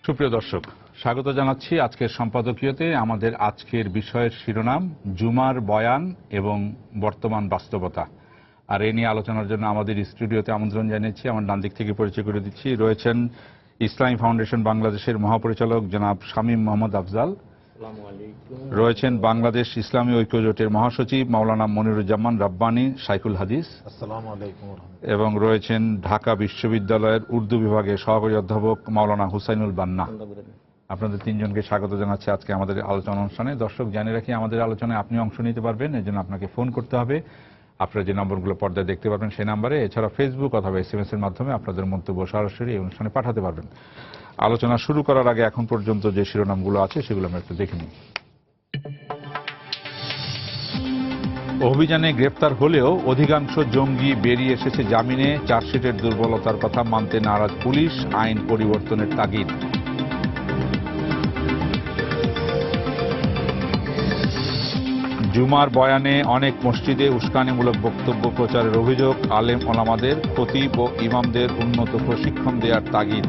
সুপ্রিয় দর্শক, স্বাগত জানাচ্ছি আজকের সম্পাদকীয়তে। আমাদের আজকের বিষয়ের শিরোনাম জুমার বয়ান এবং বর্তমান বাস্তবতা। আর এ নিয়ে আলোচনার জন্য আমাদের স্টুডিওতে আমন্ত্রণ জানিয়েছি, আমার ডান দিক থেকে পরিচয় করে দিচ্ছি, রয়েছেন ইসলামী ফাউন্ডেশন বাংলাদেশের মহাপরিচালক জনাব শামীম মোহাম্মদ আফজাল, রয়েছেন বাংলাদেশ ইসলামী ঐক্যজোটের মহাসচিব মাওলানা মনিরুজ্জামান রাব্বানী শাইখুল হাদিস, এবং রয়েছেন ঢাকা বিশ্ববিদ্যালয়ের উর্দু বিভাগের সহকারী অধ্যাপক মাওলানা হুসাইনুল বান্না। আপনাদের তিনজনকে স্বাগত জানাচ্ছি আজকে আমাদের আলোচনা অনুষ্ঠানে। দর্শক, জানিয়ে রাখি আমাদের আলোচনায় আপনি অংশ নিতে পারবেন, এর জন্য আপনাকে ফোন করতে হবে। আপনারা যে নম্বরগুলো পর্দায় দেখতে পারবেন সেই নাম্বারে, এছাড়া ফেসবুক অথবা SMS এর মাধ্যমে আপনাদের মন্তব্য সরাসরি এই অনুষ্ঠানে পাঠাতে পারবেন। আলোচনা শুরু করার আগে এখন পর্যন্ত যে শিরোনামগুলো আছে সেগুলো আমরা একটু দেখে নিই। অভিযানে গ্রেপ্তার হলেও অধিকাংশ জঙ্গি বেরিয়ে এসেছে জামিনে, চার্জশিটের দুর্বলতার কথা মানতে নারাজ পুলিশ, আইন পরিবর্তনের তাগিদ। জুমার বয়ানে অনেক মসজিদে উস্কানিমূলক বক্তব্য প্রচারের অভিযোগ, আলেম ওলামাদের, খতিব ও ইমামদের উন্নত প্রশিক্ষণ দেওয়ার তাগিদ।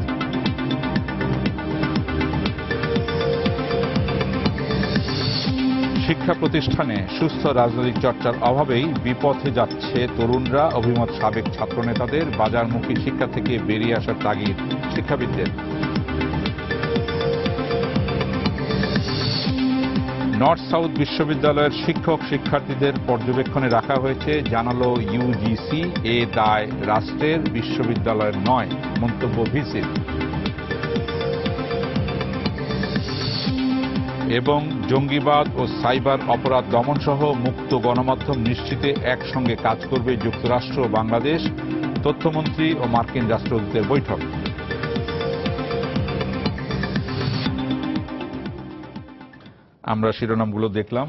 শিক্ষা প্রতিষ্ঠানে সুস্থ রাজনৈতিক চর্চার অভাবেই বিপথে যাচ্ছে তরুণরা, অভিমত সাবেক ছাত্রনেতাদের। বাজারমুখী শিক্ষা থেকে বেরিয়ে আসার তাগিদ শিক্ষাবিদদের। নর্থ সাউথ বিশ্ববিদ্যালয়ের শিক্ষক শিক্ষার্থীদের পর্যবেক্ষণে রাখা হয়েছে, জানালো UGC। এ দায় রাষ্ট্রের, বিশ্ববিদ্যালয়ের নয়, মন্তব্য ভিসির। এবং জঙ্গিবাদ ও সাইবার অপরাধ দমন সহ মুক্ত গণমাধ্যম নিশ্চিতে একসঙ্গে কাজ করবে যুক্তরাষ্ট্র ও বাংলাদেশ, তথ্যমন্ত্রী ও মার্কিন রাষ্ট্রদূতের বৈঠক। আমরা শিরোনামগুলো দেখলাম।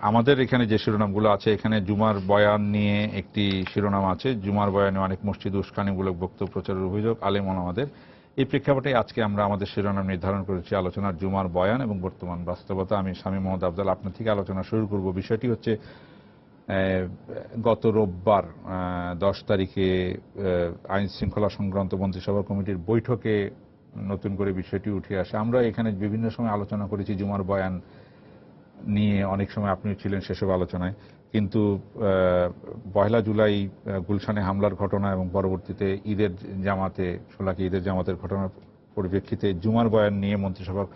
আমাদের এখানে যে শিরোনামগুলো আছে, এখানে জুমার বয়ান নিয়ে একটি শিরোনাম আছে, জুমার বয়ানে অনেক মসজিদ উস্কানিমূলক বক্তব্য প্রচারের অভিযোগ, আলেম ওলামাদের। এই প্রেক্ষাপটে আজকে আমরা আমাদের শিরোনাম নির্ধারণ করেছি আলোচনার জুমার বয়ান এবং বর্তমান বাস্তবতা। আমি শামীম মোহাম্মদ আফজাল আপনার থেকে আলোচনা শুরু করব। বিষয়টি হচ্ছে, গত রোববার 10 তারিখে আইন শৃঙ্খলা সংক্রান্ত মন্ত্রিসভা কমিটির বৈঠকে নতুন করে বিষয়টি উঠে আসে। আমরা এখানে বিভিন্ন সময় আলোচনা করেছি জুমার বয়ান নিয়ে, অনেক সময় আপনিও ছিলেন সেসব আলোচনায়, কিন্তু 1 জুলাই গুলশানে হামলার ঘটনা এবং পরবর্তীতে ঈদের জামাতে, শোলাকি ঈদের জামাতের ঘটনার পরিপ্রেক্ষিতে জুমার বয়ান নিয়ে মন্ত্রিসভার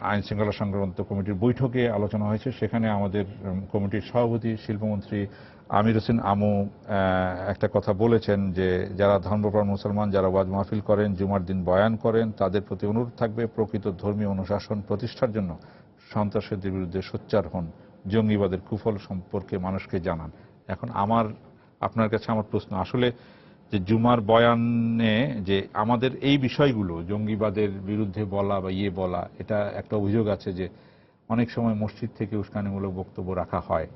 আইন শৃঙ্খলা সংক্রান্ত কমিটির বৈঠকে আলোচনা হয়েছে। সেখানে আমাদের কমিটির সভাপতি শিল্পমন্ত্রী আমির হোসেন আমু একটা কথা বলেছেন যে, যারা ধর্মপ্রাণ মুসলমান, যারা ওয়াজ মাহফিল করেন, জুমার দিন বয়ান করেন, তাদের প্রতি অনুরোধ থাকবে প্রকৃত ধর্মীয় অনুশাসন প্রতিষ্ঠার জন্য সন্ত্রাসীদের বিরুদ্ধে সোচ্চার হন, জঙ্গিবাদের কুফল সম্পর্কে মানুষকে জানান। এখন আপনার কাছে আমার প্রশ্ন, আসলে যে জুমার বয়ানে যে আমাদের এই বিষয়গুলো জঙ্গিবাদের বিরুদ্ধে বলা বা বলা, এটা একটা অভিযোগ আছে যে অনেক সময় মসজিদ থেকে উস্কানিমূলক বক্তব্য রাখা হয়।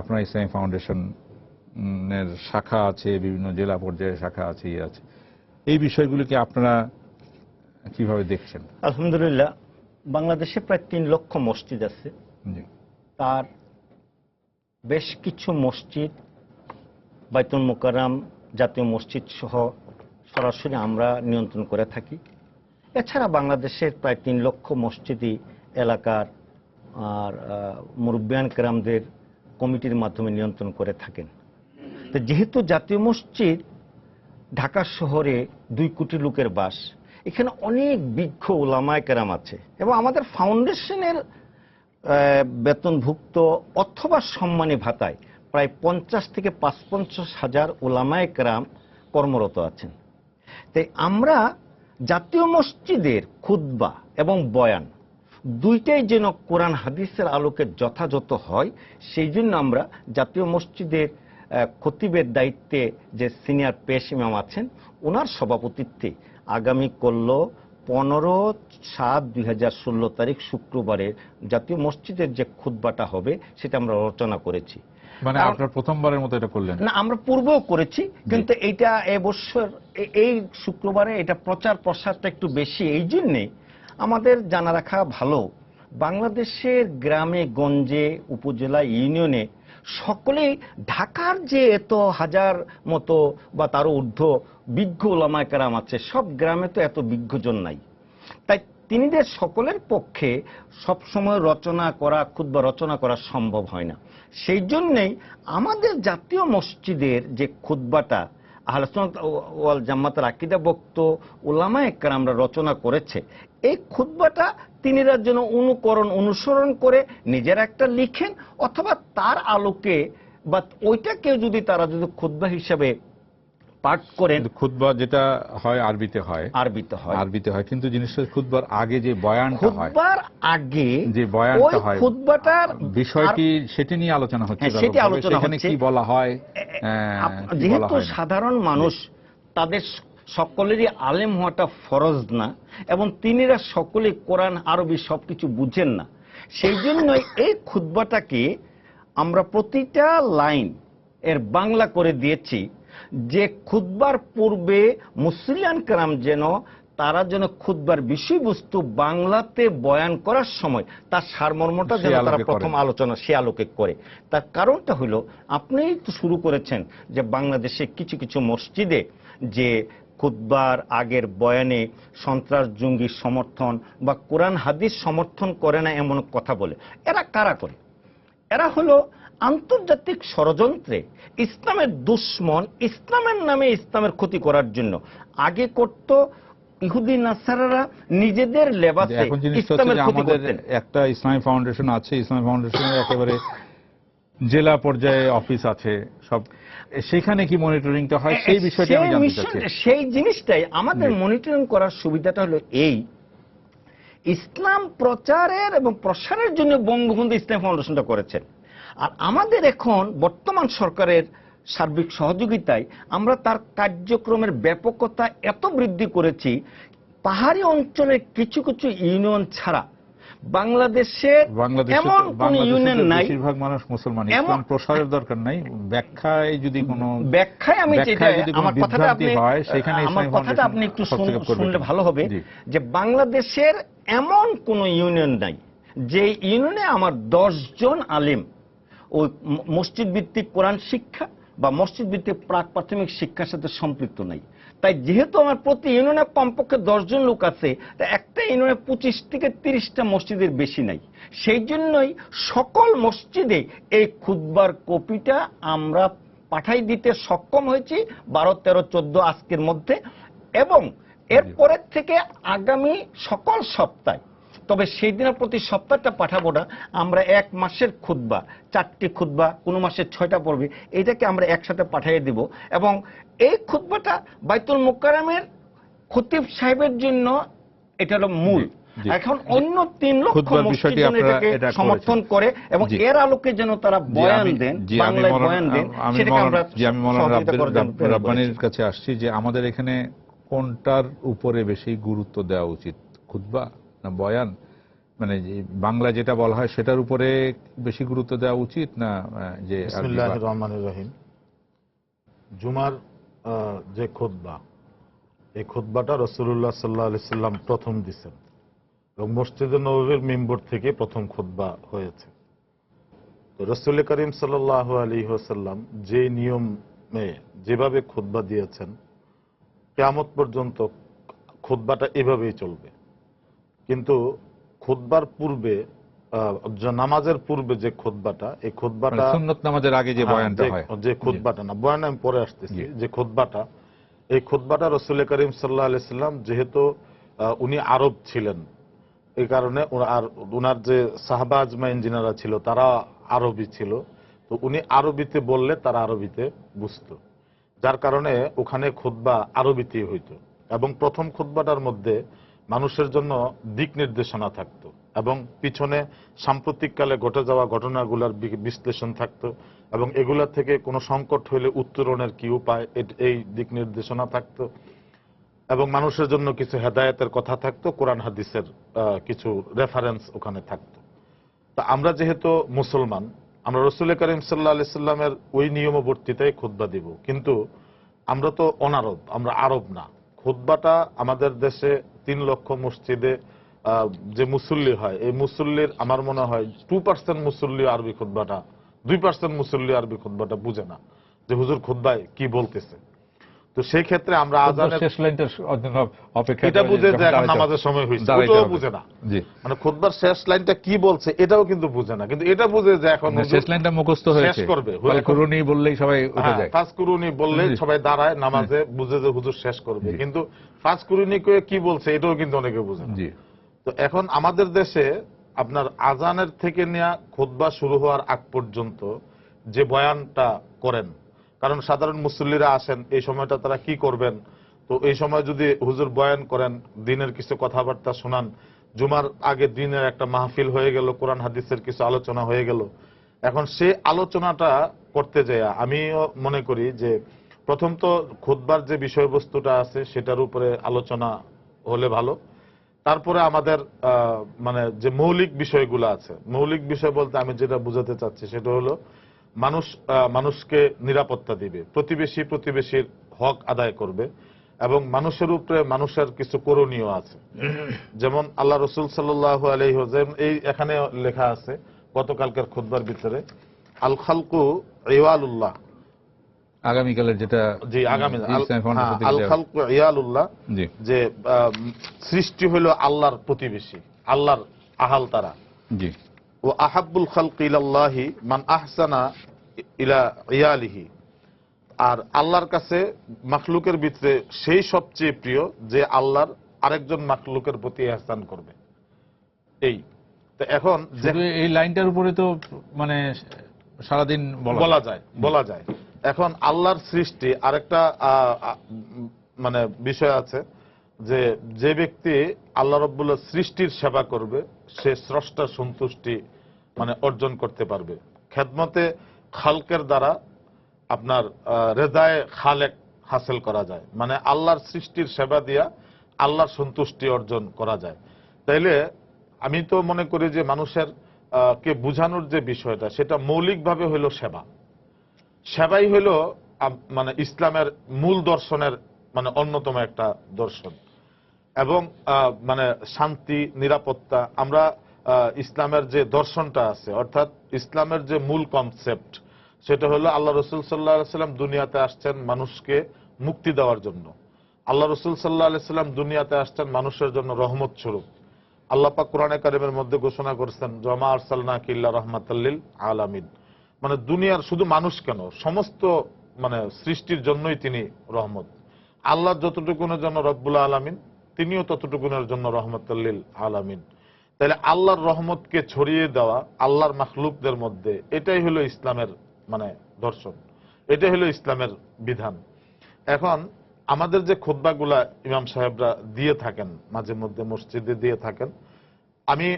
আপনার ইসলামী ফাউন্ডেশনের শাখা আছে, বিভিন্ন জেলা পর্যায়ে শাখা আছে, আছে। এই বিষয়গুলিকে আপনারা কিভাবে দেখছেন? আলহামদুলিল্লাহ, বাংলাদেশে প্রায় 3 লক্ষ মসজিদ আছে। তার বেশ কিছু মসজিদ বাইতুল মোকাররম, জাতীয় মসজিদ সহ সরাসরি আমরা নিয়ন্ত্রণ করে থাকি। এছাড়া বাংলাদেশের প্রায় 3 লক্ষ মসজিদই এলাকার আর মুরব্বিয়ান কেরামদের কমিটির মাধ্যমে নিয়ন্ত্রণ করে থাকেন। তো যেহেতু জাতীয় মসজিদ ঢাকা শহরে 2 কোটি লোকের বাস, এখানে অনেক বিজ্ঞ ওলামায়ে কেরাম আছে এবং আমাদের ফাউন্ডেশনের বেতনভুক্ত অথবা সম্মানী ভাতায় প্রায় 50 থেকে 55 হাজার ওলামায়ে কেরাম কর্মরত আছেন। তাই আমরা জাতীয় মসজিদের খুতবা এবং বয়ান দুইটাই যেন কোরআন হাদিসের আলোকে যথাযথ হয়, সেই জন্য আমরা জাতীয় মসজিদের খতিবের দায়িত্বে যে সিনিয়র পেশ ইমাম আছেন, ওনার সভাপতিত্বে আগামী 15/7/2016 তারিখ শুক্রবারে জাতীয় মসজিদের যে খুতবাটা হবে সেটা আমরা রচনা করেছি। মানে আপনার প্রথমবারের মতো এটা করলেন না? আমরা পূর্বেও করেছি, কিন্তু এইটা এবছর এই শুক্রবারে এটা প্রচার প্রসারটা একটু বেশি। এই জন্যে আমাদের জানা রাখা ভালো, বাংলাদেশের গ্রামে গঞ্জে, উপজেলা, ইউনিয়নে সকলেই ঢাকার যে এত হাজার মতো বা তারও ঊর্ধ্ব বিজ্ঞ ওলামায়ে কেরাম আছে, সব গ্রামে তো এত বিজ্ঞজন নাই। তাই তিনিদের সকলের পক্ষে সবসময় রচনা করা, খুতবা রচনা করা সম্ভব হয় না। সেই জন্যেই আমাদের জাতীয় মসজিদের যে খুতবাটা আহলে সুন্নাত ওয়াল জামাতের আকীদাভুক্ত উলামায়ে কেরামরা রচনা করেছে, এই খুতবাটা তিনিরা যেন অনুসরণ করে নিজেরা একটা লিখেন, অথবা তার আলোকে বা ওইটাকে যদি তারা যদি খুতবা হিসাবে পাঠ করেন। খুতবা যেটা হয় আরবিতে হয়, কিন্তু জিনিসটা খুতবার আগে যে বয়ানটা হয়, খুতবার আগে যে বয়ানটা হয়, খুতবাটার বিষয়টি সেটি নিয়ে আলোচনা হচ্ছে, সেটি আলোচনা সেখানে হচ্ছে। কি বলা হয়, যেহেতু সাধারণ মানুষ তাদের সকলেরই আলেম হওয়াটা ফরজ না, এবং তিনিরা সকলে কোরআন আরবি সবকিছু বুঝেন না, সেই জন্যই এই খুতবাটাকে আমরা প্রতিটা লাইন এর বাংলা করে দিয়েছি, যে খুতবার পূর্বে মুসলিয়ান কেরাম তারা যেন খুতবার বিষয়বস্তু বাংলাতে বয়ান করার সময় তার সারমর্মটা যেন তারা প্রথম আলোচনা সে আলোকে করে। তার কারণটা হলো, আপনি তো শুরু করেছেন যে বাংলাদেশে কিছু কিছু মসজিদে যে খুতবার আগের বয়ানে সন্ত্রাস জঙ্গি সমর্থন বা কোরআন হাদিস সমর্থন করে না এমন কথা বলে। এরা কারা করে? এরা হলো আন্তর্জাতিক ষড়যন্ত্রে ইসলামের দুশ্মন, ইসলামের নামে ইসলামের ক্ষতি করার জন্য। আগে করত ইহুদি নাসারারা নিজেদের লেবাসে ইসলামের ক্ষতি করতেন। একটা ইসলামী ফাউন্ডেশন আছে, ইসলামী ফাউন্ডেশনের একেবারে জেলা পর্যায়ে অফিস আছে, সব সেখানে কি মনিটরিংটা হয় সেই বিষয়টি আমি জানতে চাচ্ছি। সেই জিনিসটাই আমাদের মনিটরিং করার সুবিধাটা হলো এই, ইসলাম প্রচারের এবং প্রসারের জন্য বঙ্গবন্ধু ইসলাম ফাউন্ডেশনটা করেছেন। আর আমাদের এখন বর্তমান সরকারের সার্বিক সহযোগিতায় আমরা তার কার্যক্রমের ব্যাপকতা এত বৃদ্ধি করেছি, পাহাড়ি অঞ্চলের কিছু কিছু ইউনিয়ন ছাড়া বাংলাদেশের এমন কোন ইউনিয়ন নাই। বেশিরভাগ মানুষ মুসলমান, ইসলাম প্রসারের দরকার নাই, ব্যাখ্যায় যদি কোনো ব্যাখ্যায় আমি আমার কথাটা আপনি একটু শুনলে ভালো হবে, যে বাংলাদেশের এমন কোন ইউনিয়ন নাই যে ইউনিয়নে আমার 10 জন আলেম ওই মসজিদ ভিত্তিক কোরআন শিক্ষা বা মসজিদ ভিত্তিক প্রাক প্রাথমিক শিক্ষার সাথে সম্পৃক্ত নাই। তাই যেহেতু আমার প্রতি ইউনিয়নে কমপক্ষে 10 জন লোক আছে, তাই একটা ইউনিয়নে 25 থেকে 30টা মসজিদের বেশি নাই। সেই জন্যই সকল মসজিদে এই খুতবার কপিটা আমরা পাঠাই দিতে সক্ষম হয়েছি 12, 13, 14 আজকের মধ্যে, এবং এরপরের থেকে আগামী সকল সপ্তাহে, তবে সেই দিনের প্রতি সপ্তাহটা পাঠাবো না, আমরা 1 মাসের খুতবা, 4টি খুতবা, কোনো মাসে 6টা পড়বে, এটাকে আমরা একসাথে পাঠিয়ে দিব। এবং এই খুতবাটা বাইতুল মুকাররমের খতিব সাহেবের জন্য এটা হলো মূল। এখন অন্য 3 লক্ষ মসজিদ এটাকে সমর্থন করে, এবং এর আলোকে যেন তারা বয়ান দেন, বাংলায় বয়ান দেন, সেটাকে আমরা রাব্বানীর কাছে আসছি যে আমাদের এখানে কোনটার উপরে বেশি গুরুত্ব দেওয়া উচিত, খুতবা না বয়ান? মানে বাংলা যেটা বলা হয় সেটার উপরে বেশি গুরুত্ব দেওয়া উচিত না যে বিসমিল্লাহির রহমানির রহিম? জুমার যে খুতবা, এই খুতবাটা রাসূলুল্লাহ সাল্লাল্লাহু আলাইহি সাল্লাম প্রথম দিয়েছেন, এবং মসজিদে নববীর মিম্বর থেকে প্রথম খুতবা হয়েছে। তো রাসূল করিম সাল্লাল্লাহু আলাইহি ওয়াসাল্লাম যে নিয়মে যেভাবে খুতবা দিয়েছেন, কিয়ামত পর্যন্ত খুতবাটা এভাবেই চলবে। কিন্তু খুতবার পূর্বে, নামাজের পূর্বে যে খুতবাটা, এই খুতবাটা সুন্নত নামাজের আগে যে বয়ানটা হয়, যে খুতবাটা না, বয়ান আমি পরে আসতেছি, যে খুতবাটা, এই খুতবাটা রাসূল করিম সাল্লাল্লাহু আলাইহি সাল্লাম যেহেতু উনি আরব ছিলেন, এই কারণে আর উনার যে সাহাবা আজমাইন যিনারা ছিল তারা আরবি ছিল, তো উনি আরবিতে বললে তারা আরবিতে বুঝতো, যার কারণে ওখানে খুতবা আরবিতে হইতো। এবং প্রথম খুতবাটার মধ্যে মানুষের জন্য দিক নির্দেশনা থাকতো, এবং পিছনে সাম্প্রতিককালে ঘটে যাওয়া ঘটনাগুলোর বিশ্লেষণ থাকতো, এবং এগুলা থেকে কোনো সংকট হইলে উত্তরণের কি উপায়, এই দিক নির্দেশনা থাকতো, এবং মানুষের জন্য কিছু হেদায়েতের কথা থাকতো, কোরআন হাদিসের কিছু রেফারেন্স ওখানে থাকতো। তা আমরা যেহেতু মুসলমান, আমরা রাসূল করিম সাল্লাল্লাহু আলাইহি সাল্লামের ওই নিয়মবর্তিতায় খুতবা দিব, কিন্তু আমরা তো অনারব, আমরা আরব না। খুতবাটা আমাদের দেশে 3 লক্ষ মসজিদে যে মুসল্লি হয়, এই মুসল্লির আমার মনে হয় 2% মুসল্লি আরবি খুতবাটা, 2% মুসল্লি আরবি খুতবাটা বুঝে না যে হুজুর খুতবায় কি বলতেছে। তো সেই ক্ষেত্রে আমরা আজানের শেষ লাইনটা জন্য অপেক্ষা এটা করে বুঝে যখন যে এখন দাঁড়াইতে হবে। নামাজের সময় হয়েছে, দাঁড়াইতে ওটাও হবে। বুঝে না। জি, মানে খুতবার শেষ লাইনটা কি বলছে এটাও কিন্তু বুঝে না, কিন্তু এটা বুঝে যে এখন হুজুর শেষ লাইনটা মুখস্থ শেষ হয়েছে, করবে। কুরুনি বললেই সবাই উঠে যায়। ফাঁস কুরুনি বললে জি। সবাই দাঁড়ায় নামাজে, বুঝে যে হুজুর শেষ করবে, জি। কিন্তু ফাঁস কুরুনি কি বলছে এটাও কিন্তু অনেকে বুঝে না। জি, তো এখন আমাদের দেশে আপনার আজানের থেকে নেওয়া খুতবা শুরু হওয়ার আগ পর্যন্ত যে বয়ানটা করেন, কারণ সাধারণ মুসল্লিরা আসেন এই সময়টা তারা কি করবেন, তো এই সময় যদি হুজুর বয়ান করেন, দিনের কিছু কথাবার্তা শোনান, জুমার আগে দিনের একটা মাহফিল হয়ে গেল, কোরআন হাদিসের কিছু আলোচনা হয়ে গেল। এখন সেই আলোচনাটা করতে যায় আমিও মনে করি যে প্রথম তো খুতবার যে বিষয়বস্তুটা আছে সেটার উপরে আলোচনা হলে ভালো। তারপরে আমাদের মানে যে মৌলিক বিষয়গুলো আছে, মৌলিক বিষয় বলতে আমি যেটা বুঝাতে চাচ্ছি সেটা হলো মানুষকে নিরাপত্তা দিবে, প্রতিবেশীর হক আদায় করবে, এবং মানুষের উপরে মানুষের কিছু করণীয় আছে। যেমন আল্লাহ রসুল সাল্লাল্লাহু আলাইহি ওয়াসাল্লাম, এই এখানে লেখা আছে গতকালকের খুতবার ভিতরে, আল খালকু ইওয়ালুল্লাহ, আগামীকালের যেটা জি আগামী ইসলামী ফাউন্ডেশন থেকে আল দেওয়া। খালকু ইওয়ালুল্লাহ, জি, যে সৃষ্টি হলো আল্লাহর প্রতিবেশী, আল্লাহর আহাল তারা। জি, ও আহাব্বুল খালকি ইলাল্লাহি মান আহসানা ইলা ইয়ালিহি, আর আল্লাহর কাছে মাখলুকের ভিতরে সেই সবচেয়ে প্রিয় যে আল্লাহর আরেকজন মাখলুকের প্রতি ইহসান করবে। এই তো এখন যে শুধু এই লাইনটার উপরে তো মানে সারাদিন বলা যায়। এখন আল্লাহর সৃষ্টি আরেকটা মানে বিষয় আছে যে যে ব্যক্তি আল্লাহ রাব্বুল সৃষ্টির সেবা করবে সে স্রষ্টার সন্তুষ্টি মানে অর্জন করতে পারবে। খেদমতে খালকের দ্বারা আপনার রেজায়ে খালেক হাসিল করা যায়, মানে আল্লাহর সৃষ্টির সেবা দিয়া আল্লাহর সন্তুষ্টি অর্জন করা যায়। তাইলে আমি তো মনে করি যে মানুষের কে বুঝানোর যে বিষয়টা সেটা মৌলিকভাবে হইল সেবা। সেবাই হইল মানে ইসলামের মূল দর্শনের মানে অন্যতম একটা দর্শন, এবং মানে শান্তি নিরাপত্তা। আমরা ইসলামের যে দর্শনটা আছে, অর্থাৎ ইসলামের যে মূল কনসেপ্ট সেটা হলো আল্লাহ রসুল সাল্লাহ সাল্লাম দুনিয়াতে আসছেন মানুষকে মুক্তি দেওয়ার জন্য। আল্লাহ রসুল সাল্লাহ সাল্লাম দুনিয়াতে আসছেন মানুষের জন্য রহমত স্বরূপ। আল্লাহ পাক কোরআনে কারিমের মধ্যে ঘোষণা করেছেন জমা আরসালনাকা ইল্লা রাহমাতাল লিল আলামিন, মানে দুনিয়ার শুধু মানুষ কেন সমস্ত মানে সৃষ্টির জন্যই তিনি রহমত। আল্লাহ যতটুকুনের জন্য রব্বুল আলামিন, তিনিও ততটুকুনের জন্য রহমাতুল লিল আলামিন। তাহলে আল্লাহর রহমতকে ছড়িয়ে দেওয়া আল্লাহর মাখলুকদের মধ্যে, এটাই হলো ইসলামের মানে দর্শন, এটাই হলো ইসলামের বিধান। এখন আমাদের যে খুতবাগুলা ইমাম সাহেবরা দিয়ে থাকেন, মাঝে মধ্যে মসজিদে দিয়ে থাকেন, আমি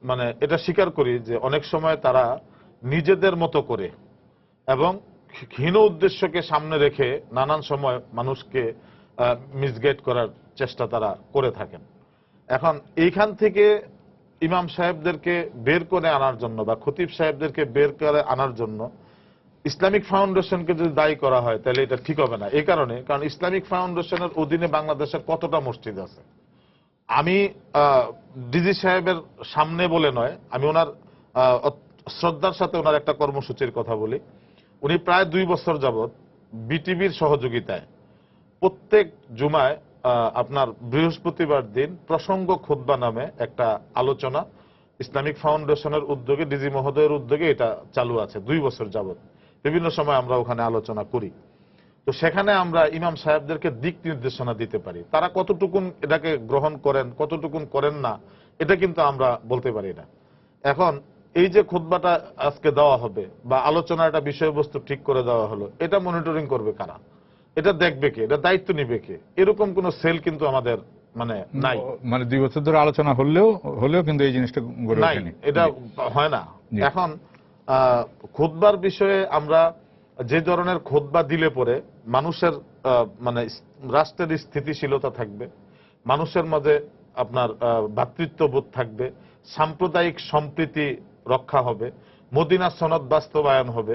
মানে এটা স্বীকার করি যে অনেক সময় তারা নিজেদের মতো করে এবং হীন উদ্দেশ্যকে সামনে রেখে নানান সময় মানুষকে মিসগাইড করার চেষ্টা তারা করে থাকেন। এখন এইখান থেকে ইমাম সাহেবদেরকে বের করে আনার জন্য বা খতিব সাহেবদেরকে বের করে আনার জন্য ইসলামিক ফাউন্ডেশনকে যদি দায়ী করা হয় তাহলে এটা ঠিক হবে না। এই কারণে, কারণ ইসলামিক ফাউন্ডেশনের অধীনে বাংলাদেশের কতটা মসজিদ আছে, আমি ডিজি সাহেবের সামনে বলে নয়, আমি ওনার শ্রদ্ধার সাথে ওনার একটা কর্মসূচির কথা বলি। উনি প্রায় 2 বছর যাবৎ বিটিভির সহযোগিতায় প্রত্যেক জুমায় আপনার বৃহস্পতিবার দিন প্রসঙ্গ খুতবা নামে একটা আলোচনা ইসলামিক ফাউন্ডেশনের উদ্যোগে, ডিজি মহোদয়ের উদ্যোগে এটা চালু আছে 2 বছর যাবৎ। বিভিন্ন সময় আমরা ওখানে আলোচনা করি। তো সেখানে আমরা ইমাম সাহেবদেরকে দিক নির্দেশনা দিতে পারি, তারা কতটুকুন এটাকে গ্রহণ করেন কতটুকুন করেন না এটা কিন্তু আমরা বলতে পারি না। এখন এই যে খুতবাটা আজকে দেওয়া হবে বা আলোচনাটা বিষয়বস্তু ঠিক করে দেওয়া হলো, এটা মনিটরিং করবে কারা, এটা দেখবে কে, এটা দায়িত্ব নিবে কে? এরকম কোন সেল কিন্তু আমাদের মানে নাই। মানে 2 বছর ধরে আলোচনা হলেও কিন্তু এই জিনিসটা গড়ে নাই, ওঠেনি, এটা হয় না। জি। এখন খুতবার বিষয়ে আমরা যে ধরনের খুতবা দিলে পরে মানুষের মানে রাষ্ট্রের স্থিতিশীলতা থাকবে, মানুষের মাঝে আপনার ভ্রাতৃত্ববোধ থাকবে, সাম্প্রদায়িক সম্প্রীতি রক্ষা হবে, মদিনা সনদ বাস্তবায়ন হবে,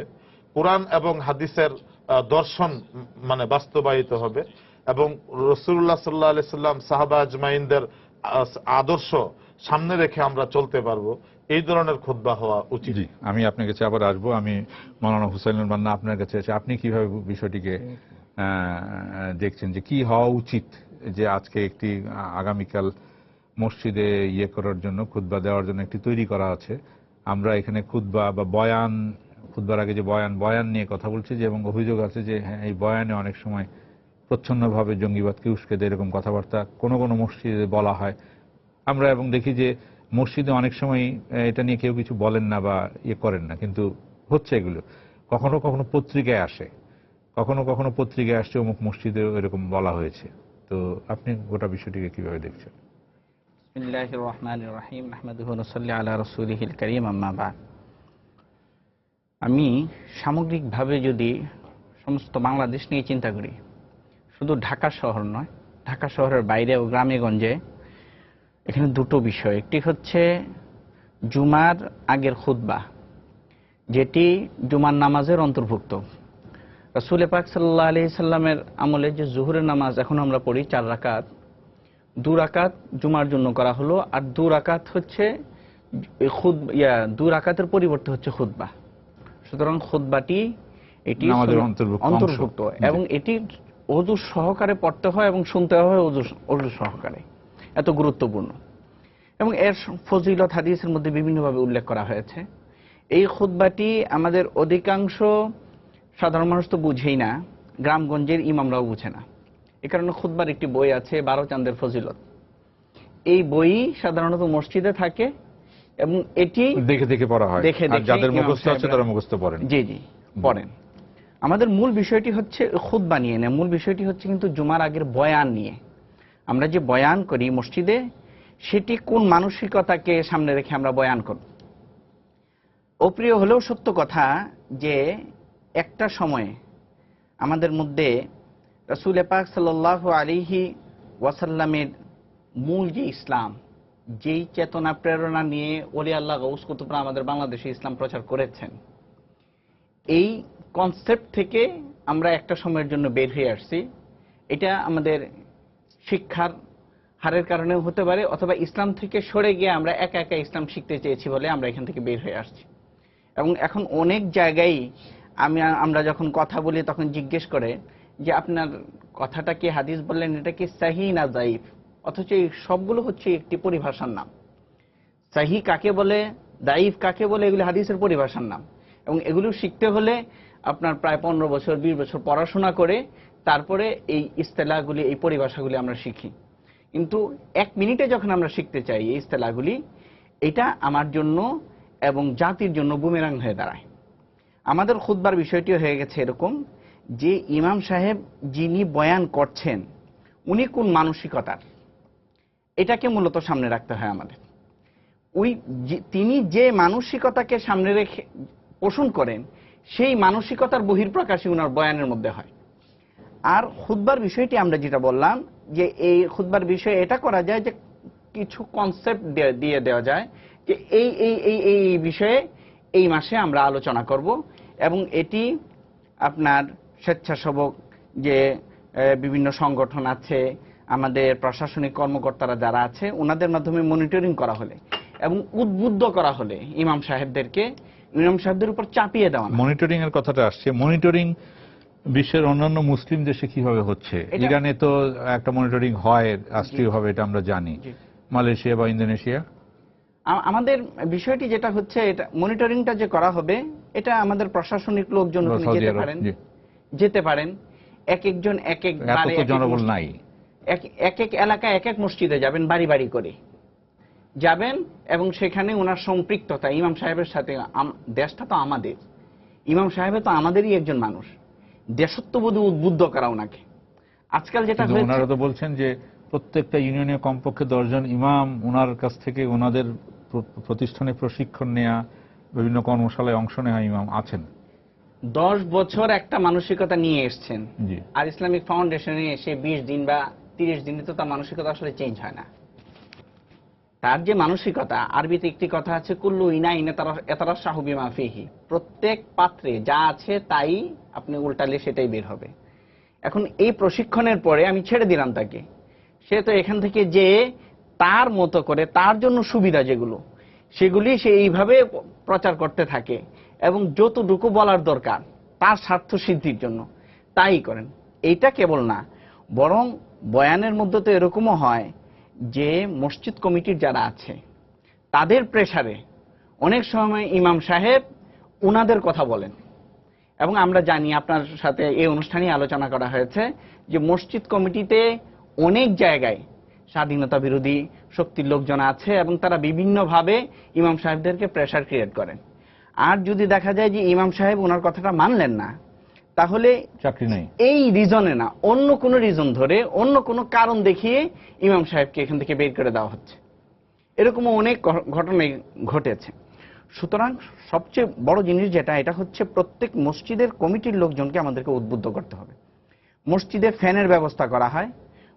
কোরআন এবং হাদিসের দর্শন মানে বাস্তবায়িত হবে, এবং রাসূলুল্লাহ সাল্লাল্লাহু আলাইহি সাল্লাম সাহাবা আজমাইনদের আদর্শ সামনে রেখে আমরা চলতে পারবো, এই ধরনের খুতবা হওয়া উচিত। জি, আমি আপনার কাছে আবার আসবো। আমি মাওলানা হুসাইনুল মান্না আপনার কাছে আছি, আপনি কিভাবে বিষয়টিকে দেখছেন যে কি হওয়া উচিত, যে আজকে একটি আগামীকাল মসজিদে ইয়ে করার জন্য, খুতবা দেওয়ার জন্য একটি তৈরি করা আছে। আমরা এখানে খুতবা বা বয়ান, খুতবার আগে যে বয়ান নিয়ে কথা বলছি, যে এবং অভিযোগ আছে যে হ্যাঁ, এই বয়ানে অনেক সময় প্রচ্ছন্নভাবে জঙ্গিবাদকে উস্কে দেয় এরকম কথাবার্তা কোনো কোনো মসজিদে বলা হয়। আমরা এবং দেখি যে মসজিদে অনেক সময় এটা নিয়ে কেউ কিছু বলেন না বা ইয়ে করেন না, কিন্তু হচ্ছে এগুলো। কখনো কখনো পত্রিকায় আসে, কখনো কখনো পত্রিকায় আসছে অমুক মসজিদে এরকম বলা হয়েছে। তো আপনি গোটা বিষয়টিকে কিভাবে দেখছেন? বিসমিল্লাহির রহমানির রহিম, নাহমাদুহু ওয়া নুসাল্লি আলা রাসূলিহিল কারীম, আম্মা বা'দ। আমি সামগ্রিকভাবে যদি সমস্ত বাংলাদেশ নিয়ে চিন্তা করি, শুধু ঢাকা শহর নয়, ঢাকা শহরের বাইরেও গ্রামে গঞ্জে, এখানে দুটো বিষয়। একটি হচ্ছে জুমার আগের খুতবা, যেটি জুমার নামাজের অন্তর্ভুক্ত। রাসূল পাক সাল্লাল্লাহু আলাইহি সাল্লামের আমলে যে জোহরের নামাজ এখন আমরা পড়ি 4 রাকাত, 2 রাকাত জুমার জন্য করা হলো, আর 2 রাকাত হচ্ছে 2 রাকাতের পরিবর্তে হচ্ছে খুতবা। সুতরাং খুতবাটি এটি নামাজের অন্তর্ভুক্ত এবং এটি ওযু সহকারে পড়তে হয় এবং শুনতে হয় ওযু সহকারে। এত গুরুত্বপূর্ণ এবং এর ফজিলত হাদিসের মধ্যে বিভিন্নভাবে উল্লেখ করা হয়েছে। এই খুতবাটি আমাদের অধিকাংশ সাধারণ মানুষ তো বুঝেই না, গ্রামগঞ্জের ইমামরাও বুঝে না। এ কারণে খুতবার একটি বই আছে 12 চাঁদের ফজিলত। এই বই সাধারণত মসজিদে থাকে এবং এটি দেখে দেখে পড়া হয়, আর যাদের মুখস্থ আছে তারা মুখস্থ পড়েন। জি জি পড়েন। আমাদের মূল বিষয়টি হচ্ছে খুতবা নিয়ে না, মূল বিষয়টি হচ্ছে কিন্তু জুমার আগের বয়ান নিয়ে। আমরা যে বয়ান করি মসজিদে, সেটি কোন মানসিকতাকে সামনে রেখে আমরা বয়ান করব। অপ্রিয় হলেও সত্য কথা যে একটা সময়ে আমাদের মধ্যে রাসূল পাক সাল্লাল্লাহু আলাইহি ওয়াসাল্লামের মূল যে ইসলাম, যেই চেতনা প্রেরণা নিয়ে ওলি আল্লাহ গাউস কুতুবরা আমাদের বাংলাদেশে ইসলাম প্রচার করেছেন, এই কনসেপ্ট থেকে আমরা একটা সময়ের জন্য বের হয়ে আসছি। এটা আমাদের শিক্ষার হারের কারণেও হতে পারে, অথবা ইসলাম থেকে সরে গিয়ে আমরা একা একা ইসলাম শিখতে চেয়েছি বলে আমরা এখান থেকে বের হয়ে আসছি। এবং এখন অনেক জায়গায় আমরা যখন কথা বলি তখন জিজ্ঞেস করে যে আপনার কথাটা কি হাদিস বললেন, এটা কি সাহি না যায়িফ? অথচ এই সবগুলো হচ্ছে একটি পরিভাষার নাম। সাহি কাকে বলে, দাইফ কাকে বলে, এগুলো হাদিসের পরিভাষার নাম। এবং এগুলো শিখতে হলে আপনার প্রায় 15 বছর 20 বছর পড়াশোনা করে তারপরে এই ইস্তেলাহগুলি, এই পরিভাষাগুলি আমরা শিখি। কিন্তু 1 মিনিটে যখন আমরা শিখতে চাই এই ইস্তেলাহগুলি, এটা আমার জন্য এবং জাতির জন্য বুমেরাং হয়ে দাঁড়ায়। আমাদের খুতবার বিষয়টি হয়ে গেছে এরকম যে ইমাম সাহেব যিনি বয়ান করছেন উনি কোন মানসিকতার, এটাকে মূলত সামনে রাখতে হয় আমাদের। তিনি যে মানসিকতাকে সামনে রেখে পোষণ করেন, সেই মানসিকতার বহিঃপ্রকাশই ওনার বয়ানের মধ্যে হয়। আর খুতবার বিষয়টি আমরা যেটা বললাম, যে এই খুতবার বিষয়ে এটা করা যায় যে কিছু কনসেপ্ট দিয়ে দেওয়া যায় যে এই এই এই এই বিষয়ে এই মাসে আমরা আলোচনা করব, এবং এটি আপনার স্বেচ্ছাসেবক যে বিভিন্ন সংগঠন আছে, আমাদের প্রশাসনিক কর্মকর্তারা যারা আছে, ওনাদের মাধ্যমে মনিটরিং করা হলে এবং উদ্বুদ্ধ করা হলে ইমাম সাহেবদের উপর চাপিয়ে দেওয়া। মনিটরিং এর কথাটা আসছে, মনিটরিং বিশ্বের অন্যান্য মুসলিম দেশে কিভাবে হচ্ছে? ইরানে তো একটা মনিটরিং হয় রাষ্ট্রীয়ভাবে, এটা আমরা জানি। মালয়েশিয়া বা ইন্দোনেশিয়া? আমাদের বিষয়টি যেটা হচ্ছে, এটা মনিটরিংটা যে করা হবে, এটা আমাদের প্রশাসনিক লোকজন যেতে পারেন। এক একজন এক এক জনবল নাই, এক এক এলাকায় এক এক মসজিদে যাবেন, বাড়ি বাড়ি করে যাবেন, এবং সেখানে ওনার সম্পৃক্ততা ইমাম সাহেবের সাথে। দেশটা তো আমাদের, ইমাম সাহেব তো আমাদেরই একজন মানুষ, দেশত্ববোধে উদ্বুদ্ধ করা ওনাকে। আজকাল যেটা হয়েছে, ওনারা তো বলছেন যে প্রত্যেকটা ইউনিয়নে কমপক্ষে 10 জন ইমাম ওনার কাছ থেকে ওনাদের প্রতিষ্ঠানে প্রশিক্ষণ নেয়া, বিভিন্ন কর্মশালায় অংশ নেওয়া ইমাম আছেন। 10 বছর একটা মানসিকতা নিয়ে এসছেন, আর ইসলামিক ফাউন্ডেশনে এসে 20 দিন বা 30 দিনে তো তার মানসিকতা আসলে চেঞ্জ হয় না। তার যে মানসিকতা, আরবিতে একটি কথা আছে, কুল্লু ইনাইন ইয়াতারাশাহু বিমা ফিহি, প্রত্যেক পাত্রে যা আছে তাই আপনি উল্টালে সেটাই বের হবে। এখন এই প্রশিক্ষণের পরে আমি ছেড়ে দিলাম তাকে, সে তো এখান থেকে যে তার মতো করে তার জন্য সুবিধা যেগুলো, সেগুলি সে এইভাবে প্রচার করতে থাকে এবং যতটুকু বলার দরকার তার স্বার্থ সিদ্ধির জন্য তাই করেন। এইটা কেবল না, বরং বয়ানের মধ্যে তো এরকমও হয় যে মসজিদ কমিটির যারা আছে তাদের প্রেসারে অনেক সময় ইমাম সাহেব উনাদের কথা বলেন। এবং আমরা জানি, আপনার সাথে এই অনুষ্ঠানে আলোচনা করা হয়েছে যে মসজিদ কমিটিতে অনেক জায়গায় স্বাধীনতা বিরোধী শক্তির লোকজন আছে এবং তারা বিভিন্নভাবে ইমাম সাহেবদেরকে প্রেসার ক্রিয়েট করেন। আর যদি দেখা যায় যে ইমাম সাহেব ওনার কথাটা মানলেন না, তাহলে চাকরি নেই, এই রিজনে না, অন্য কোনো রিজন ধরে, অন্য কোনো কারণ দেখিয়ে ইমাম সাহেবকে এখান থেকে বের করে দেওয়া হচ্ছে। এরকমও অনেক ঘটনাই ঘটেছে। সুতরাং সবচেয়ে বড় জিনিস যেটা, এটা হচ্ছে প্রত্যেক মসজিদের কমিটির লোকজনকে আমাদেরকে উদ্বুদ্ধ করতে হবে। মসজিদে ফ্যানের ব্যবস্থা করা হয়,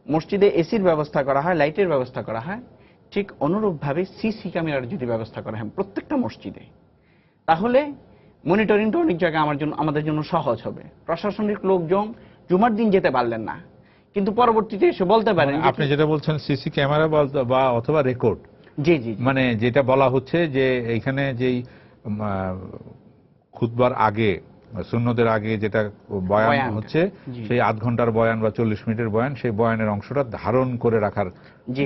মসজিদে এসির ব্যবস্থা করা হয়, লাইটের ব্যবস্থা করা হয়, ঠিক অনুরূপভাবে সিসি ক্যামেরার যদি ব্যবস্থা করা হয় প্রত্যেকটা মসজিদে, তাহলে মনিটরিংটা অনেক জায়গায় আমাদের জন্য সহজ হবে। প্রশাসনিক লোকজন জুমার দিন যেতে পারলেন না, কিন্তু পরবর্তীতে এসে বলতে পারেন। আপনি যেটা বলছেন সিসি ক্যামেরা বা অথবা রেকর্ড, জি জি, মানে যেটা বলা হচ্ছে যে এইখানে যেই খুতবার আগে, সুন্নতের আগে যেটা বয়ান হচ্ছে, সেই আধ ঘন্টার বয়ান বা 40 মিনিটের বয়ান, সেই বয়ানের অংশটা ধারণ করে রাখার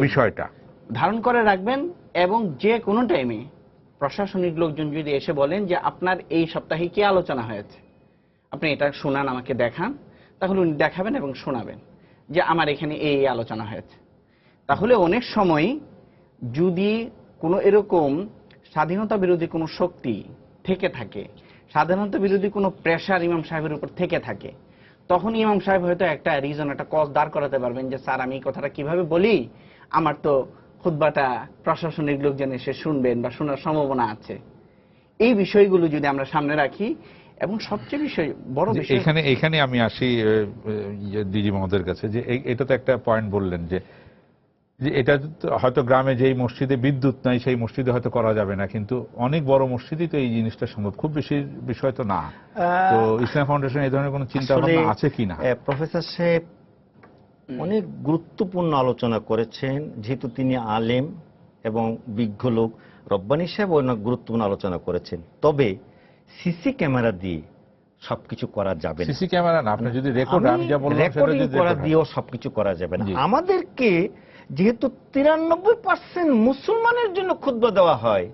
বিষয়টা ধারণ করে রাখবেন। এবং যে কোনো টাইমে প্রশাসনিক লোকজন যদি এসে বলেন যে আপনার এই সপ্তাহে কি আলোচনা হয়েছে, আপনি এটা শোনান, আমাকে দেখান, তাহলে উনি দেখাবেন এবং শোনাবেন যে আমার এখানে এই আলোচনা হয়েছে। তাহলে অনেক সময় যদি কোনো এরকম স্বাধীনতা বিরোধী কোনো শক্তি থেকে থাকে, স্বাধীনতা বিরোধী কোনো প্রেশার ইমাম সাহেবের উপর থেকে থাকে, তখন ইমাম সাহেব হয়তো একটা রিজন, একটা কজ দাঁড় করাতে পারবেন যে স্যার আমি এই কথাটা কিভাবে বলি, আমার তো খুতবাটা প্রশাসনিক লোকজন এসে শুনবেন বা শোনার সম্ভাবনা আছে। এই বিষয়গুলো যদি আমরা সামনে রাখি, এবং সবচেয়ে বড় বিষয় এখানে আমি আসি দিদি মহোদয়ের কাছে, যে এটা তো একটা পয়েন্ট বললেন যে এটা হয়তো গ্রামে যেই মসজিদে বিদ্যুৎ নাই সেই মসজিদে হয়তো করা যাবে না, কিন্তু অনেক বড় মসজিদই তো এই জিনিসটা সম্ভব। খুব বেশি বিষয় তো না। তো ইসলাম ফাউন্ডেশন এই ধরনের কোনো চিন্তা ভাবনা আছে কিনা? প্রফেসর সাহেব অনেক গুরুত্বপূর্ণ আলোচনা করেছেন, যেহেতু তিনি আলেম এবং বিজ্ঞ লোক। রব্বানী সাহেব অনেক গুরুত্বপূর্ণ আলোচনা করেছেন। তবে সিসি ক্যামেরা দিয়ে সবকিছু করা যাবে না। সিসি ক্যামেরা না, আপনি যদি রেকর্ড, আমি যা বললাম রেকর্ডিং করা দিয়েও সবকিছু করা যাবে না। আমাদেরকে যেহেতু 93% মুসলমানের জন্য খুতবা দেওয়া হয়,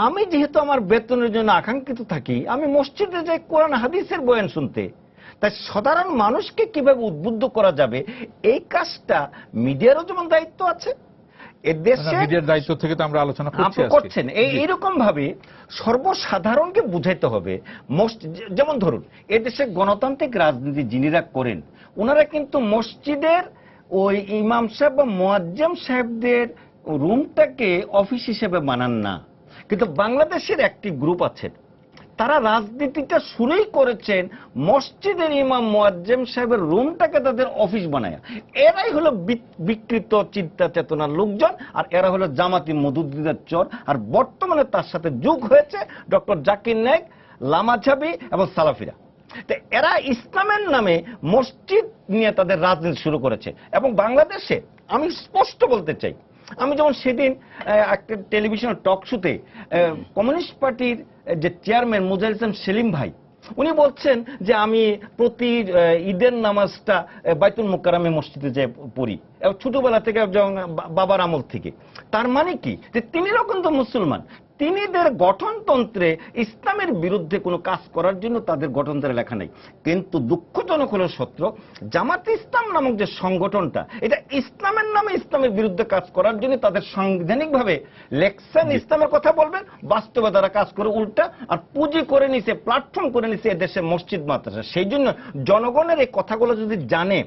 আমি যেহেতু আমার বেতনের জন্য আকাঙ্ক্ষিত থাকি, আমি মসজিদে যাই কোরআন হাদিসের বয়ান শুনতে। তাই সাধারণ মানুষকে কিভাবে উদ্বুদ্ধ করা যাবে, এই কাজটা মিডিয়ারও যেমন দায়িত্ব আছে, মিডিয়ার দায়িত্ব থেকে তো আমরা আলোচনা করছেন। এইরকম ভাবে সর্বসাধারণকে বুঝাইতে হবে। যেমন ধরুন, এদেশে গণতান্ত্রিক রাজনীতি যিনিরা করেন, ওনারা কিন্তু মসজিদের ওই ইমাম সাহেব বা মুয়াজ্জিম সাহেবদের রুমটাকে অফিস হিসেবে মানান না। কিন্তু বাংলাদেশের একটি গ্রুপ আছে, তারা রাজনীতিটা শুরুই করেছেন মসজিদের ইমাম মুয়াজ্জিম সাহেবের রুমটাকে তাদের অফিস বানায়। এরাই হলো বিকৃত চিন্তা চেতনার লোকজন, আর এরা হলো জামাতি মদুদ্দিনের চর। আর বর্তমানে তার সাথে যোগ হয়েছে ডক্টর জাকির নায়েক, লামাঝাবি এবং সালাফিরা। তো এরা ইসলামের নামে মসজিদ নিয়ে তাদের রাজনীতি শুরু করেছে। এবং বাংলাদেশে আমি স্পষ্ট বলতে চাই, আমি যেমন সেদিন একটা টেলিভিশনের টক শোতে কমিউনিস্ট পার্টির যে চেয়ারম্যান মুজাহিদ ইসলাম সেলিম ভাই, উনি বলছেন যে আমি প্রতি ঈদের নামাজটা বাইতুল মুকাররমে মসজিদে যাই পড়ি, ছোটবেলা থেকে বাবার আমল থেকে। তার মানে কি, যে তিনিও কিন্তু মুসলমান, তিনিদের গঠনতন্ত্রে ইসলামের বিরুদ্ধে কোনো কাজ করার জন্য তাদের গঠনতন্ত্রে লেখা নেই। কিন্তু দুঃখজনক হলো সত্য, জামাতে ইসলাম নামক যে সংগঠনটা, এটা ইসলামের নামে ইসলামের বিরুদ্ধে কাজ করার জন্য তাদের সাংবিধানিকভাবে লেখছেন ইসলামের কথা বলবেন, বাস্তবে তারা কাজ করে উল্টা, আর পুঁজি করে নিছে, প্ল্যাটফর্ম করে নিছে এদেশে মসজিদ মাদ্রাসা। সেই জন্য জনগণের এই কথাগুলো যদি জানে,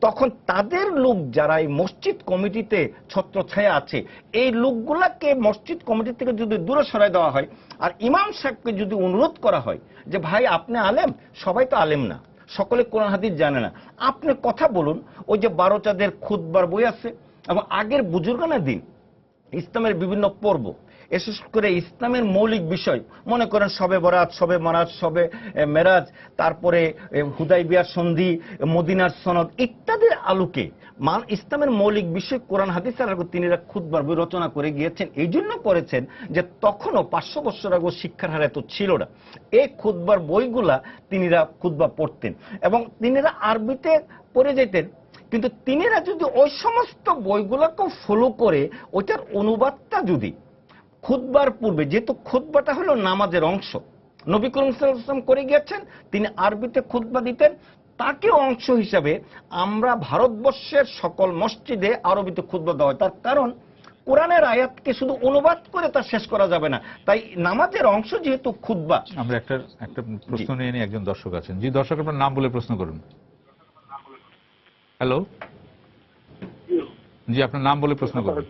তখন তাদের লোক যারা এই মসজিদ কমিটিতে ছত্রছায়া আছে, এই লোকগুলাকে মসজিদ কমিটি থেকে যদি দূরে সরাই দেওয়া হয়, আর ইমাম সাহেবকে যদি অনুরোধ করা হয় যে ভাই আপনি আলেম, সবাই তো আলেম না, সকলে কোরআন হাদিস জানে না, আপনি কথা বলুন। ওই যে 12 চাঁদের খুতবার বই আছে, এবং আগের বুজুর্গানের দিন ইসলামের বিভিন্ন পর্ব, বিশেষ করে ইসলামের মৌলিক বিষয়, মনে করেন শবে বরাত, শবে মারাজ, শবে মেরাজ, তারপরে হুদাইবিয়ার সন্ধি, মদিনার সনদ ইত্যাদির আলোকে ইসলামের মৌলিক বিষয় কোরআন হাদিসের আলোকে তিনিরা খুতবার বই রচনা করে গিয়েছেন। এই জন্য করেছেন যে তখনও 500 বছর আগে শিক্ষার হার এত ছিল না। এই খুতবার বইগুলা তিনিরা খুতবা পড়তেন এবং তিনিরা আরবিতে পড়ে যেতেন, কিন্তু তিনিরা যদি ওই সমস্ত বইগুলোকে ফলো করে ওইটার অনুবাদটা যদি খুতবার পূর্বে, যেহেতু খুতবাটা হলো নামাজের অংশ, নবী করিম সাল্লাল্লাহু আলাইহি ওয়াসাল্লাম করে গিয়েছেন, তিনি আরবিতে খুতবা দিতেন, তাকে অংশ হিসাবে আমরা ভারতবর্ষের সকল মসজিদে আরবিতে খুতবা দেওয়া হয়। তার কারণ কোরআনের আয়াতকে শুধু অনুবাদ করে তা শেষ করা যাবে না, তাই নামাজের অংশ যেহেতু খুতবা। আমরা একটা প্রশ্ন নিয়ে নিই, একজন দর্শক আছেন। জি দর্শক, আপনার নাম বলে প্রশ্ন করুন। হ্যালো, জি আপনার নাম বলে প্রশ্ন করুন।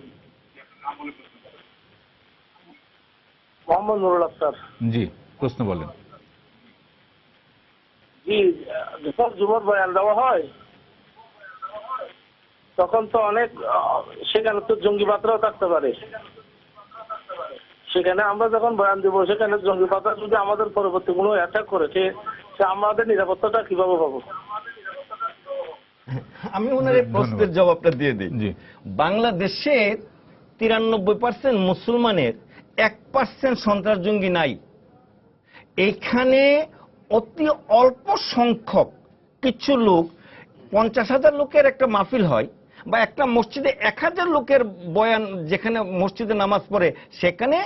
মোহাম্মদ নুরুল আফসার। জি প্রশ্ন বলেন। জি, যখন জুমার বয়ান দেওয়া হয় তখন তো অনেক সেখানে তো জঙ্গিবাদরাও থাকতে পারে। সেখানে আমরা যখন বয়ান দেবো সেখানে জঙ্গিবাদরা যদি আমাদের পরবর্তী কোনো অ্যাটাক করে, সে আমাদের নিরাপত্তাটা কিভাবে পাবো? আমি ওনার এই প্রশ্নের জবাবটা দিয়ে দিই। জি, বাংলাদেশের 93% মুসলমানের 1% সন্ত্রাস জঙ্গি নাই। এখানে অতি অল্প সংখ্যক কিছু লোক, 50,000 লোকের একটা মাহফিল হয় বা একটা মসজিদে 1000 লোকের বয়ান যেখানে মসজিদে নামাজ পড়ে, সেখানে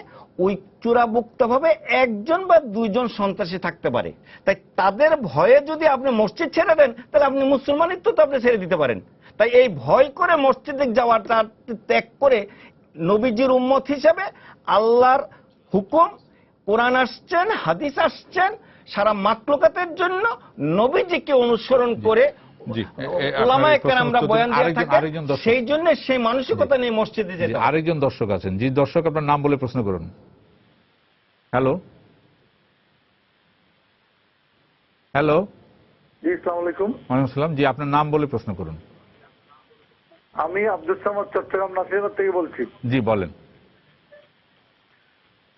ওই চূড়ামুক্তভাবে 1জন বা 2জন সন্ত্রাসী থাকতে পারে। তাই তাদের ভয়ে যদি আপনি মসজিদ ছেড়ে দেন, তাহলে আপনি মুসলমানিত্ব তো আপনি ছেড়ে দিতে পারেন। তাই এই ভয় করে মসজিদে যাওয়াটা ত্যাগ করে নবীজির উম্মত হিসেবে আল্লাহর হুকুম, কোরআন আসছেন, হাদিস আসছেন, সারা মাখলুকাতের জন্য নবীজিকে অনুসরণ করে উলামায়ে কেরামরা বয়ান দিয়ে থাকে, সেই জন্য সেই মানসিকতা নিয়ে মসজিদে যেতে। আরেকজন দর্শক আছেন। জি দর্শক, আপনার নাম বলে প্রশ্ন করুন। হ্যালো, হ্যালো, জি আসসালামু আলাইকুম। ওয়ালাইকুম আসসালাম। জি আপনার নাম বলে প্রশ্ন করুন। আমি আব্দুস সামাদ চট্টগ্রাম নাসিরাবাদ থেকে বলছি। জি বলেন।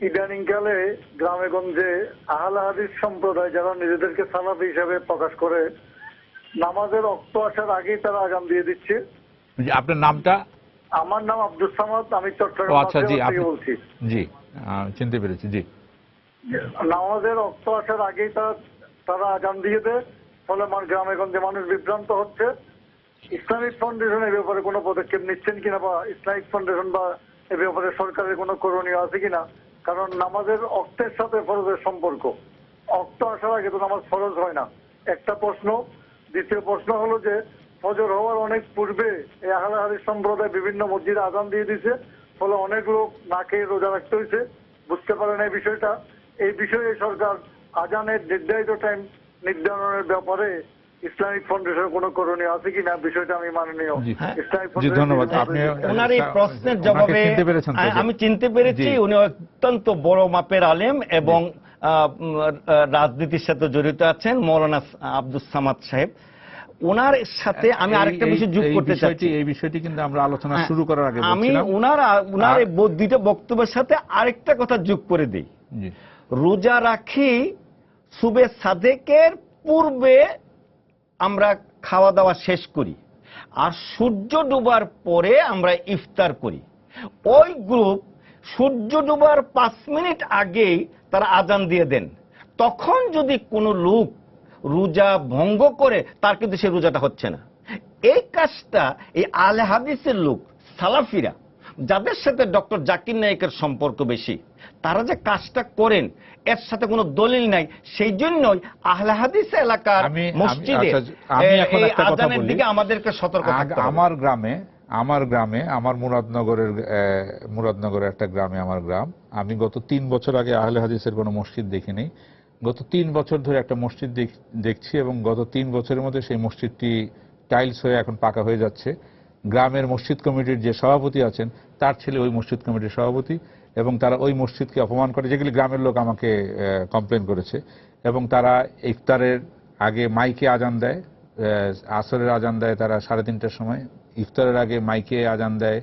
ইদানিংকালে গ্রামে গঞ্জে আহলে হাদিস সম্প্রদায় যারা নিজেদেরকে সালাফি হিসাবে প্রকাশ করে, নামাজের ওয়াক্ত আসার আগেই তারা আযান দিয়ে দিচ্ছে। জি আপনার নামটা? আমার নাম আব্দুস সামাদ, আমি চট্টগ্রাম আচ্ছা জি নাসিরাবাদ থেকে বলছি। জি চিনতে পেরেছি। জি, নামাজের ওয়াক্ত আসার আগেই তারা আযান দিয়ে দেয়, ফলে গ্রামে গঞ্জে মানুষ বিভ্রান্ত হচ্ছে। ইসলামিক ফাউন্ডেশন এ ব্যাপারে কোনো পদক্ষেপ নিচ্ছেন কিনা, বা ইসলামিক ফাউন্ডেশন বা এ ব্যাপারে সরকারের কোনো করণীয় আছে কিনা? কারণ নামাজের অক্তের সাথে ফরজের সম্পর্ক, অক্ত আসার আগে তো নামাজ ফরজ হয় না, একটা প্রশ্ন। দ্বিতীয় প্রশ্ন হলো যে ফজর হওয়ার অনেক পূর্বে এই আহলে হাদিস সম্প্রদায় বিভিন্ন মসজিদে আযান দিয়ে দিছে, ফলে অনেক লোক না খেয়ে রোজা রাখতে হয়েছে, বুঝতে পারে না এই বিষয়টা। এই বিষয়ে সরকার আযানের নির্ধারিত টাইম নির্ধারণের ব্যাপারে ইসলামিক ফাউন্ডেশনের কোনো করণীয় আছে কিনা, বিষয়টা আমি মাননীয় ইসলামিক ফাউন্ডেশন। ধন্যবাদ। আপনি ওনার এই প্রশ্নের জবাবে আমি চিনতে পেরেছি উনি অত্যন্ত বড় মাপের আলেম এবং রাজনীতির সাথে জড়িত আছেন, মৌলানা আব্দুস সামাদ সাহেব। ওনার সাথে আমি আরেকটা বিষয় যোগ করতে চাচ্ছি। এই বিষয়টি কিন্তু আমরা আলোচনা শুরু করার আগে আমি ওনার এই দুইটা বক্তব্যের সাথে আরেকটা কথা যোগ করে দিই। রোজা রাখি সুবে সাদেকের পূর্বে আমরা খাওয়া দাওয়া শেষ করি, আর সূর্য ডুবার পরে আমরা ইফতার করি। ওই গ্রুপ সূর্য ডুবার 5 মিনিট আগেই তারা আযান দিয়ে দেন। তখন যদি কোনো লোক রোজা ভঙ্গ করে, তার কিন্তু সে রোজাটা হচ্ছে না। এই কাজটা এই আহলে হাদিসের লোক সালাফিরা, যাদের সাথে ডক্টর জাকির নায়েকের সম্পর্ক বেশি, তারা যে কাজটা করেন এর সাথে কোনো দলিল নাই। সেই জন্যই আহলে হাদিস এলাকার মসজিদে এই আযানের দিকে আমাদেরকে সতর্ক থাকতে হবে। আমার গ্রামে আমার মুরাদনগরের একটা গ্রামে, আমার গ্রাম, আমি গত 3 বছর আগে আহলে হাদিসের কোনো মসজিদ দেখিনি। গত 3 বছর ধরে একটা মসজিদ দেখছি এবং গত 3 বছরের মধ্যে সেই মসজিদটি টাইলস হয়ে এখন পাকা হয়ে যাচ্ছে। গ্রামের মসজিদ কমিটির যে সভাপতি আছেন, তার ছেলে ওই মসজিদ কমিটির সভাপতি, এবং তারা ওই মসজিদকে অপমান করে, যেগুলি গ্রামের লোক আমাকে কমপ্লেন করেছে। এবং তারা ইফতারের আগে মাইকে আযান দেয়, আসরের আযান দেয় তারা 3:30টার সময়, ইফতারের আগে মাইকে আযান দেয়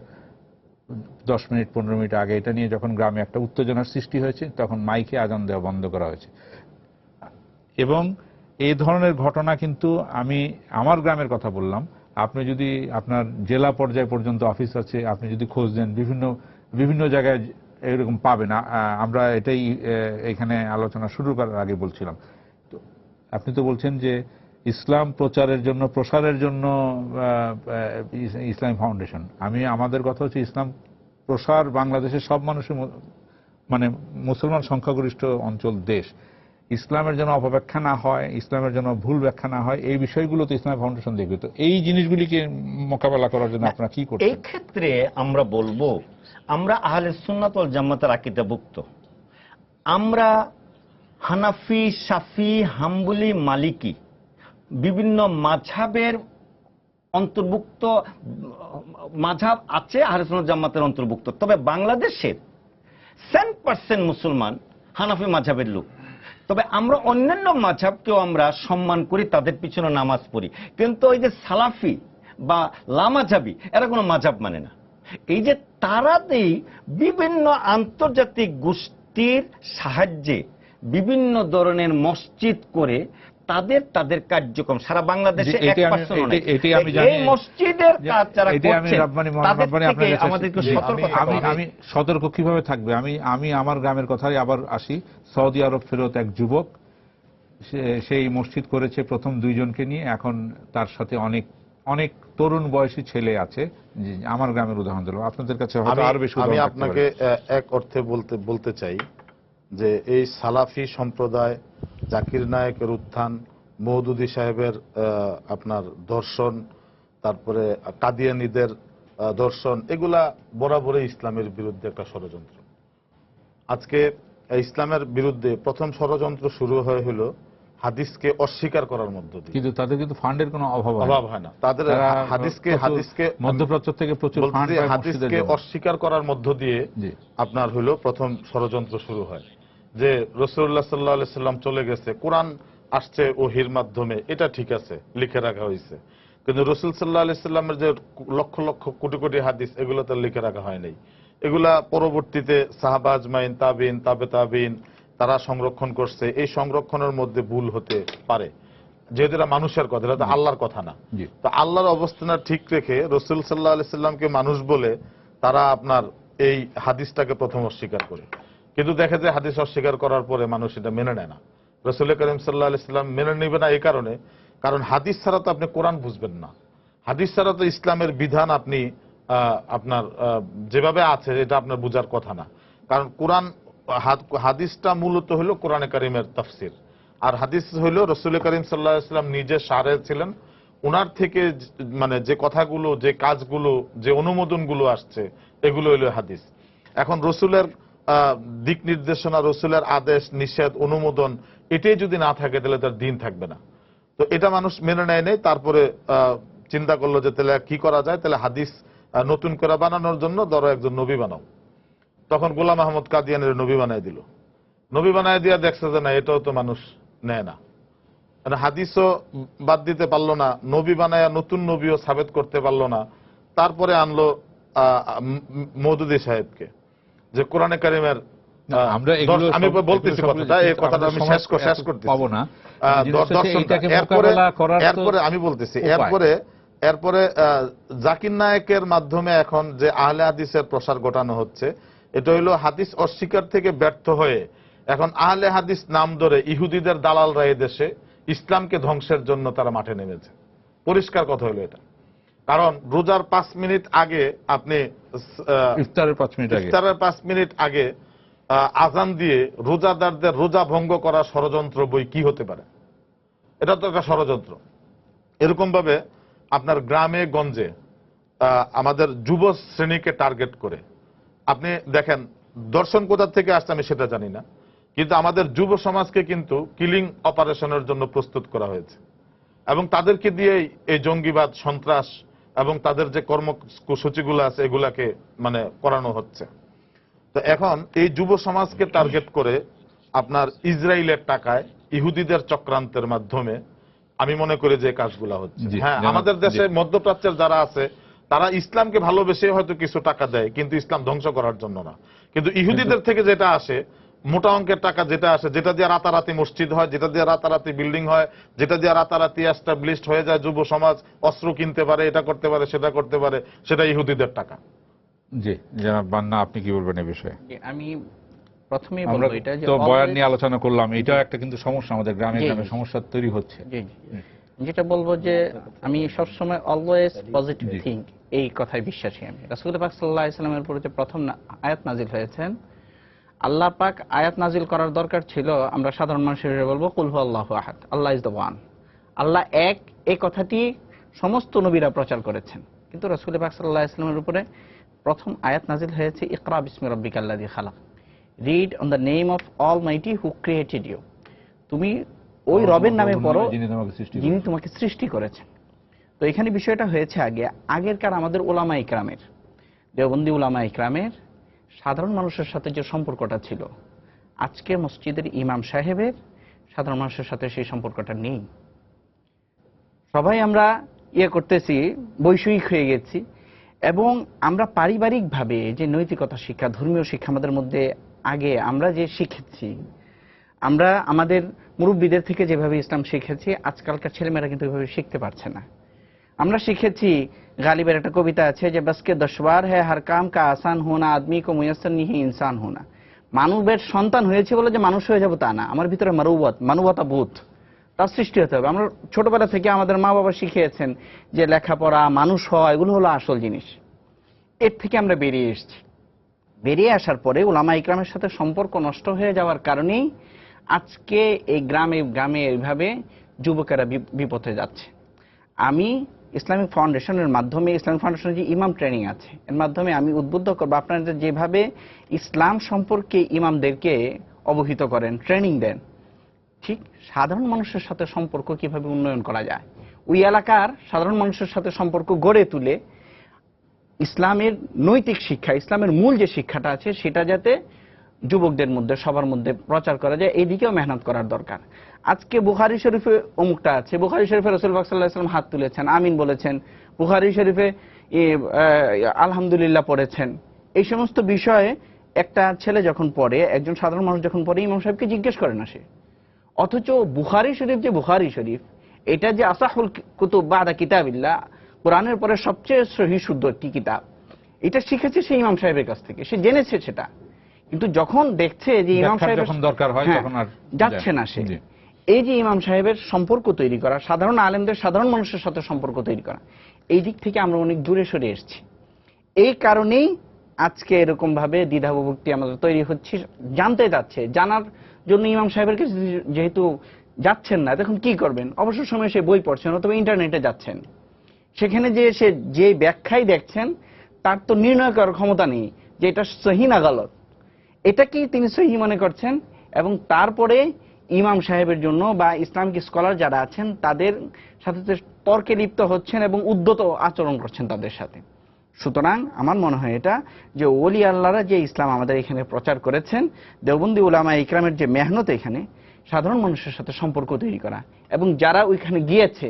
10 মিনিট 15 মিনিট আগে এটা নিয়ে যখন গ্রামে একটা উত্তেজনার সৃষ্টি হয়েছে, তখন মাইকে আজান দেওয়া বন্ধ করা হয়েছে। এবং এই ধরনের ঘটনা কিন্তু আমি আমার গ্রামের কথা বললাম, আপনি যদি আপনার জেলা পর্যায় পর্যন্ত অফিস আছে, আপনি যদি খোঁজ দেন বিভিন্ন জায়গায় এরকম পাবেন। আমরা এটাই এখানে আলোচনা শুরু করার আগে বলছিলাম। তো আপনি তো বলছেন যে ইসলাম প্রচারের জন্য, প্রসারের জন্য ইসলামী ফাউন্ডেশন। আমাদের কথা হচ্ছে ইসলাম প্রসার বাংলাদেশের সব মানুষের, মানে মুসলমান সংখ্যাগরিষ্ঠ অঞ্চল দেশ, ইসলামের জন্য অপব্যাখ্যা না হয়, ইসলামের জন্য ভুল ব্যাখ্যা না হয়, এই বিষয়গুলো তো ইসলামী ফাউন্ডেশন দেখবে। তো এই জিনিসগুলিকে মোকাবেলা করার জন্য আপনারা কি করছেন? এই ক্ষেত্রে আমরা বলবো, আমরা আহলে সুন্নাত ওয়াল জামাতের আকীদাভুক্ত। আমরা হানাফি, শাফি, হাম্বলি, মালিকি বিভিন্ন মাযহাবের অন্তর্ভুক্ত, মাযহাব আছে আহলে সুন্নাত জামাতের অন্তর্ভুক্ত। তবে বাংলাদেশের 100% মুসলমান হানাফি মাযহাবের লোক। তবে আমরা অন্যান্য মাযহাবকেও আমরা সম্মান করি, তাদের পিছনে নামাজ পড়ি। কিন্তু ওই যে সালাফি বা লামাযহাবি, এরা কোনো মাযহাব মানে না। এই যে তারা বিভিন্ন আন্তর্জাতিক গোষ্ঠীর সাহায্যে বিভিন্ন ধরনের মসজিদ করে তাদের কার্যক্রম সারা বাংলাদেশে 1% নাই। এই মসজিদের কাজ যারা করছে তাদের থেকে আমাদেরকে সতর্ক থাকতে হবে। আমি সতর্ক কিভাবে থাকবে? আমি আমার গ্রামের কথাই আবার আসি। সৌদি আরব ফেরত এক যুবক, সেই মসজিদ করেছে প্রথম 2 জনকে নিয়ে, এখন তার সাথে অনেক তরুণ বয়সী ছেলে আছে। আমার গ্রামের উদাহরণ দিলাম, আপনাদের কাছে হয়তো আরো বেশি। আমি আপনাকে এক অর্থে বলতে চাই যে এই সালাফি সম্প্রদায়, জাকির নায়েকের উত্থান, মওদুদী সাহেবের আপনার দর্শন, তারপরে কাদিয়ানীদের দর্শন, এগুলা বরাবরই ইসলামের বিরুদ্ধে একটা ষড়যন্ত্র। আজকে ইসলামের বিরুদ্ধে প্রথম ষড়যন্ত্র শুরু হলো হাদিসকে অস্বীকার করার মধ্য দিয়ে। কিন্তু তাদের কিন্তু ফান্ডের কোনো অভাব হয় না। তাদের হাদিসকে মধ্যপ্রাচ্য থেকে প্রচুর ফান্ড পায়, হাদিসকে অস্বীকার করার মধ্য দিয়ে আপনার হলো প্রথম ষড়যন্ত্র শুরু হয়। যে রাসূলুল্লাহ সাল্লাল্লাহু আলাইহি সাল্লাম চলে গেছে, কোরআন আসছে ওহীর মাধ্যমে, এটা ঠিক আছে, লিখে রাখা হয়েছে। কিন্তু রাসূল সাল্লাল্লাহু আলাইহি সাল্লামের যে লক্ষ লক্ষ কোটি কোটি হাদিস, এগুলো তো লিখে রাখা হয় নাই। এগুলা পরবর্তীতে সাহাবা আজমাইন, তাবিন, তাবে তাবিন, তারা সংরক্ষণ করছে। এই সংরক্ষণের মধ্যে ভুল হতে পারে, যেহেতু এটা মানুষের কথা, এটা তো আল্লাহর কথা না। তো আল্লাহর অবস্থান ঠিক রেখে রাসূল সাল্লাল্লাহু আলাইহি সাল্লামকে মানুষ বলে তারা আপনার এই হাদিসটাকে প্রথম অস্বীকার করে। কিন্তু দেখা যায় হাদিস অস্বীকার করার পরে মানুষ এটা মেনে নেয় না। রাসূল করিম সাল্লাল্লাহু আলাইহি সাল্লাম মেনে নেবে না এই কারণে, কারণ হাদিস ছাড়া তো আপনি কোরআন বুঝবেন না। হাদিস ছাড়া তো ইসলামের বিধান আপনি আপনার যেভাবে আছে এটা আপনার বোঝার কথা না। কারণ হাদিসটা মূলত হলো কোরআনে কারিমের তাফসির, আর হাদিস হলো রাসূল করিম সাল্লাল্লাহু আলাইহি সাল্লাম নিজে শারে ছিলেন, উনার থেকে মানে যে কথাগুলো, যে কাজগুলো, যে অনুমোদনগুলো আসছে, এগুলো হলো হাদিস। এখন রাসূলের দিক নির্দেশনা, রাসূলের আদেশ, নিষেধ, অনুমোদন, এটাই যদি না থাকে তাহলে তার দিন থাকবে না। তো এটা মানুষ মেনে নেয় নাই। তারপরে চিন্তা করলো যে তাহলে কি করা যায়, তাহলে হাদিস নতুন করে বানানোর জন্য ধরো একজন নবী বানাও। তখন গোলাম আহমদ কাদিয়ানীর নবী বানায় দিল। নবী বানায় দিয়া দেখছে যে না, এটাও তো মানুষ নেয় না, মানে হাদিসও বাদ দিতে পারলো না, নবী বানায় নতুন নবীও সাবেত করতে পারলো না। তারপরে আনলো মওদুদী সাহেবকে, যে কোরআনে কারিমের আমি বলতেছি কথাটা, এই কথাটা আমি শেষ করতেছি। এরপরে আমি বলতেছি, এরপরে জাকির নায়েকের মাধ্যমে এখন যে আহলে হাদিসের প্রসার ঘটানো হচ্ছে, এটা হলো হাদিস অস্বীকার থেকে ব্যর্থ হয়ে এখন আহলে হাদিস নাম ধরে ইহুদিদের দালালরা দেশে ইসলামকে ধ্বংসের জন্য তারা মাঠে নেমেছে। পরিষ্কার কথা হলো এটা। কারণ রোজার 5 মিনিট আগে আপনি ইফতারের 5 মিনিট আগে আজান দিয়ে রোজাদারদের রোজা ভঙ্গ করা ষড়যন্ত্র বই কি হতে পারে? এটা তো একটা ষড়যন্ত্র। এরকম ভাবে আপনার গ্রামে গঞ্জে আমাদের যুব শ্রেণীকে টার্গেট করে আপনি দেখেন, দর্শন কোথা থেকে আসছে আমি সেটা জানি না, কিন্তু আমাদের যুব সমাজকে কিন্তু কিলিং অপারেশনের জন্য প্রস্তুত করা হয়েছে, এবং তাদেরকে দিয়েই এই জঙ্গিবাদ, সন্ত্রাস এবং তাদের যে কর্মসূচিগুলো আছে এগুলাকে মানে করানো হচ্ছে। তো এখন এই যুব সমাজকে টার্গেট করে আপনার ইসরায়েলের টাকায় ইহুদিদের চক্রান্তের মাধ্যমে আমি মনে করি যে কাজগুলা হচ্ছে। হ্যাঁ, আমাদের দেশে মধ্যপ্রাচ্যের যারা আছে তারা ইসলামকে ভালোবেসে হয়তো কিছু টাকা দেয়, কিন্তু ইসলাম ধ্বংস করার জন্য না। কিন্তু ইহুদিদের থেকে যেটা আসে, মোটা অঙ্কের টাকা যেটা আসে, যেটা দিয়ে রাতারাতি মসজিদ হয়, যেটা দিয়ে রাতারাতি বিল্ডিং হয়, যেটা দিয়ে রাতারাতি এস্টাবলিশড হয়ে যায়, যুব সমাজ অস্ত্র কিনতে পারে, এটা করতে পারে, সেটা করতে পারে, সেটা ইহুদিদের টাকা। জি জনাব বান্না, আপনি কি বলবেন এই বিষয়ে? আমি প্রথমেই আমরা বলবো এটা যে তো বয়ান always- নিয়ে আলোচনা করলাম, এটাও একটা কিন্তু সমস্যা, আমাদের গ্রামে জি, গ্রামে জি। সমস্যা তৈরি হচ্ছে। জি জি। যেটা বলবো যে আমি সবসময় অলওয়েজ পজিটিভ জি। থিঙ্ক, এই কথায় বিশ্বাসী আমি। রাসূল পাক সাল্লাল্লাহু আলাইহি সাল্লামের উপর যে প্রথম আয়াত নাজিল হয়েছেন, আল্লাহ পাক আয়াত নাজিল করার দরকার ছিল আমরা সাধারণ মানুষের বলবো কুল হুয়াল্লাহু আহাদ, আল্লাহ ইজ দ্য ওয়ান, আল্লাহ এক, এই কথাটি সমস্ত নবীরা প্রচার করেছেন। কিন্তু রাসূল পাক সাল্লাল্লাহু আলাইহি সাল্লামের উপরে প্রথম আয়াত নাজিল হয়েছে ইকরা বিসমি রাব্বিকাল্লাযী খালাক, read on the name of Almighty who created you. তুমি ওই রবের নামে পড়ো যিনি তোমাকে সৃষ্টি যিনি তোমাকে সৃষ্টি করেছেন। তো এখানে বিষয়টা হয়েছে আগেরকার আমাদের ওলামা ইকরামের, দেওবন্দি ওলামা ইকরামের সাধারণ মানুষের সাথে যে সম্পর্কটা ছিল, আজকে মসজিদের ইমাম সাহেবের সাধারণ মানুষের সাথে সেই সম্পর্কটা নেই। সবাই আমরা করতেছি, বৈষয়িক হয়ে গেছি, এবং আমরা পারিবারিকভাবে যে নৈতিকতা শিক্ষা, ধর্মীয় শিক্ষা আমাদের মধ্যে আগে আমরা যে শিখেছি, আমরা আমাদের মুরব্বীদের থেকে যেভাবে ইসলাম শিখেছি, আজকালকার ছেলেমেয়েরা কিন্তু এভাবে শিখতে পারছে না। আমরা শিখেছি, গালিবের একটা কবিতা আছে যে বসকে দশবার হ্যাঁ হার কাম কা আসান হোনা আদমি কো মুয়াসসার নিহি ইনসান হোনা। মানবের সন্তান হয়েছে বলে যে মানুষ হয়ে যাবো তা না, আমার ভিতরে মানবতা বোধ, তার সৃষ্টি হতে হবে। আমরা ছোটবেলা থেকে আমাদের মা বাবা শিখিয়েছেন যে লেখাপড়া, মানুষ হওয়া, এগুলো হলো আসল জিনিস। এর থেকে আমরা বেরিয়ে এসেছি। বেরিয়ে আসার পরে উলামা ইকরামের সাথে সম্পর্ক নষ্ট হয়ে যাওয়ার কারণেই আজকে এই গ্রামে এইভাবে যুবকেরা বিপথে যাচ্ছে। আমি ইসলামিক ফাউন্ডেশনের মাধ্যমে, ইসলামিক ফাউন্ডেশনের যে ইমাম ট্রেনিং আছে, এর মাধ্যমে আমি উদ্বুদ্ধ করবো আপনাদের যেভাবে ইসলাম সম্পর্কে ইমামদেরকে অবহিত করেন, ট্রেনিং দেন, ঠিক সাধারণ মানুষের সাথে সম্পর্ক কিভাবে উন্নয়ন করা যায়, ওই এলাকার সাধারণ মানুষের সাথে সম্পর্ক গড়ে তুলে ইসলামের নৈতিক শিক্ষা, ইসলামের মূল যে শিক্ষাটা আছে, সেটা যাতে যুবকদের মধ্যে, সবার মধ্যে প্রচার করা যায়, এই দিকেও মেহনত করার দরকার। আজকে বুখারী শরীফে অমুকটা আছে, বুখারী শরীফে রাসূল পাক সাল্লাল্লাহু আলাইহি ওয়াসাল্লাম হাত তুলেছেন, আমিন বলেছেন, বুখারী শরীফে আলহামদুলিল্লাহ পড়েছেন। এই সমস্ত বিষয়ে একটা ছেলে যখন পড়ে, একজন সাধারণ মানুষ যখন পড়ে, ইমাম সাহেবকে জিজ্ঞেস করে না সে। অথচ বুখারী শরীফ যে বুখারী শরীফ, এটা যে আসাহুল কুতুব বাদা কিতাবিল্লাহ, কোরআনের পরে সবচেয়ে সহিহ শুদ্ধ একটি কিতাব, এটা শিখেছে সেই ইমাম সাহেবের কাছ থেকে, সে জেনেছে সেটা। কিন্তু যখন দেখছে যে ইমাম সাহেব যখন দরকার হয় তখন আর যাচ্ছে না সে। এই যে ইমাম সাহেবের সম্পর্ক তৈরি করা, সাধারণ আলেমদের সাধারণ মানুষের সাথে সম্পর্ক তৈরি করা, এই দিক থেকে আমরা অনেক দূরে সরে এসেছি। এই কারণেই আজকে এরকম ভাবে দ্বিধাবিভক্তি আমাদের তৈরি হচ্ছে। জানতে যাচ্ছে, জানার জন্য ইমাম সাহেবের কাছে যেহেতু যাচ্ছেন না, তখন কি করবেন? অবসর সময় সে বই পড়ছেন অথবা ইন্টারনেটে যাচ্ছেন, সেখানে যে সে যে ব্যাখ্যাই দেখছেন, তার তো নির্ণয় করার ক্ষমতা নেই যে এটা সহি না গলত। এটা কি তিনি সহি মনে করছেন, এবং তারপরে ইমাম সাহেবের জন্য বা ইসলামিক স্কলার যারা আছেন তাদের সাথে তর্কে লিপ্ত হচ্ছেন এবং উদ্ধত আচরণ করছেন তাদের সাথে। সুতরাং আমার মনে হয় এটা যে ওলি আল্লাহরা যে ইসলাম আমাদের এখানে প্রচার করেছেন, দেওবন্দি উলামা ইকরামের যে মেহনত, এখানে সাধারণ মানুষের সাথে সম্পর্ক তৈরি করা, এবং যারা ওইখানে গিয়েছে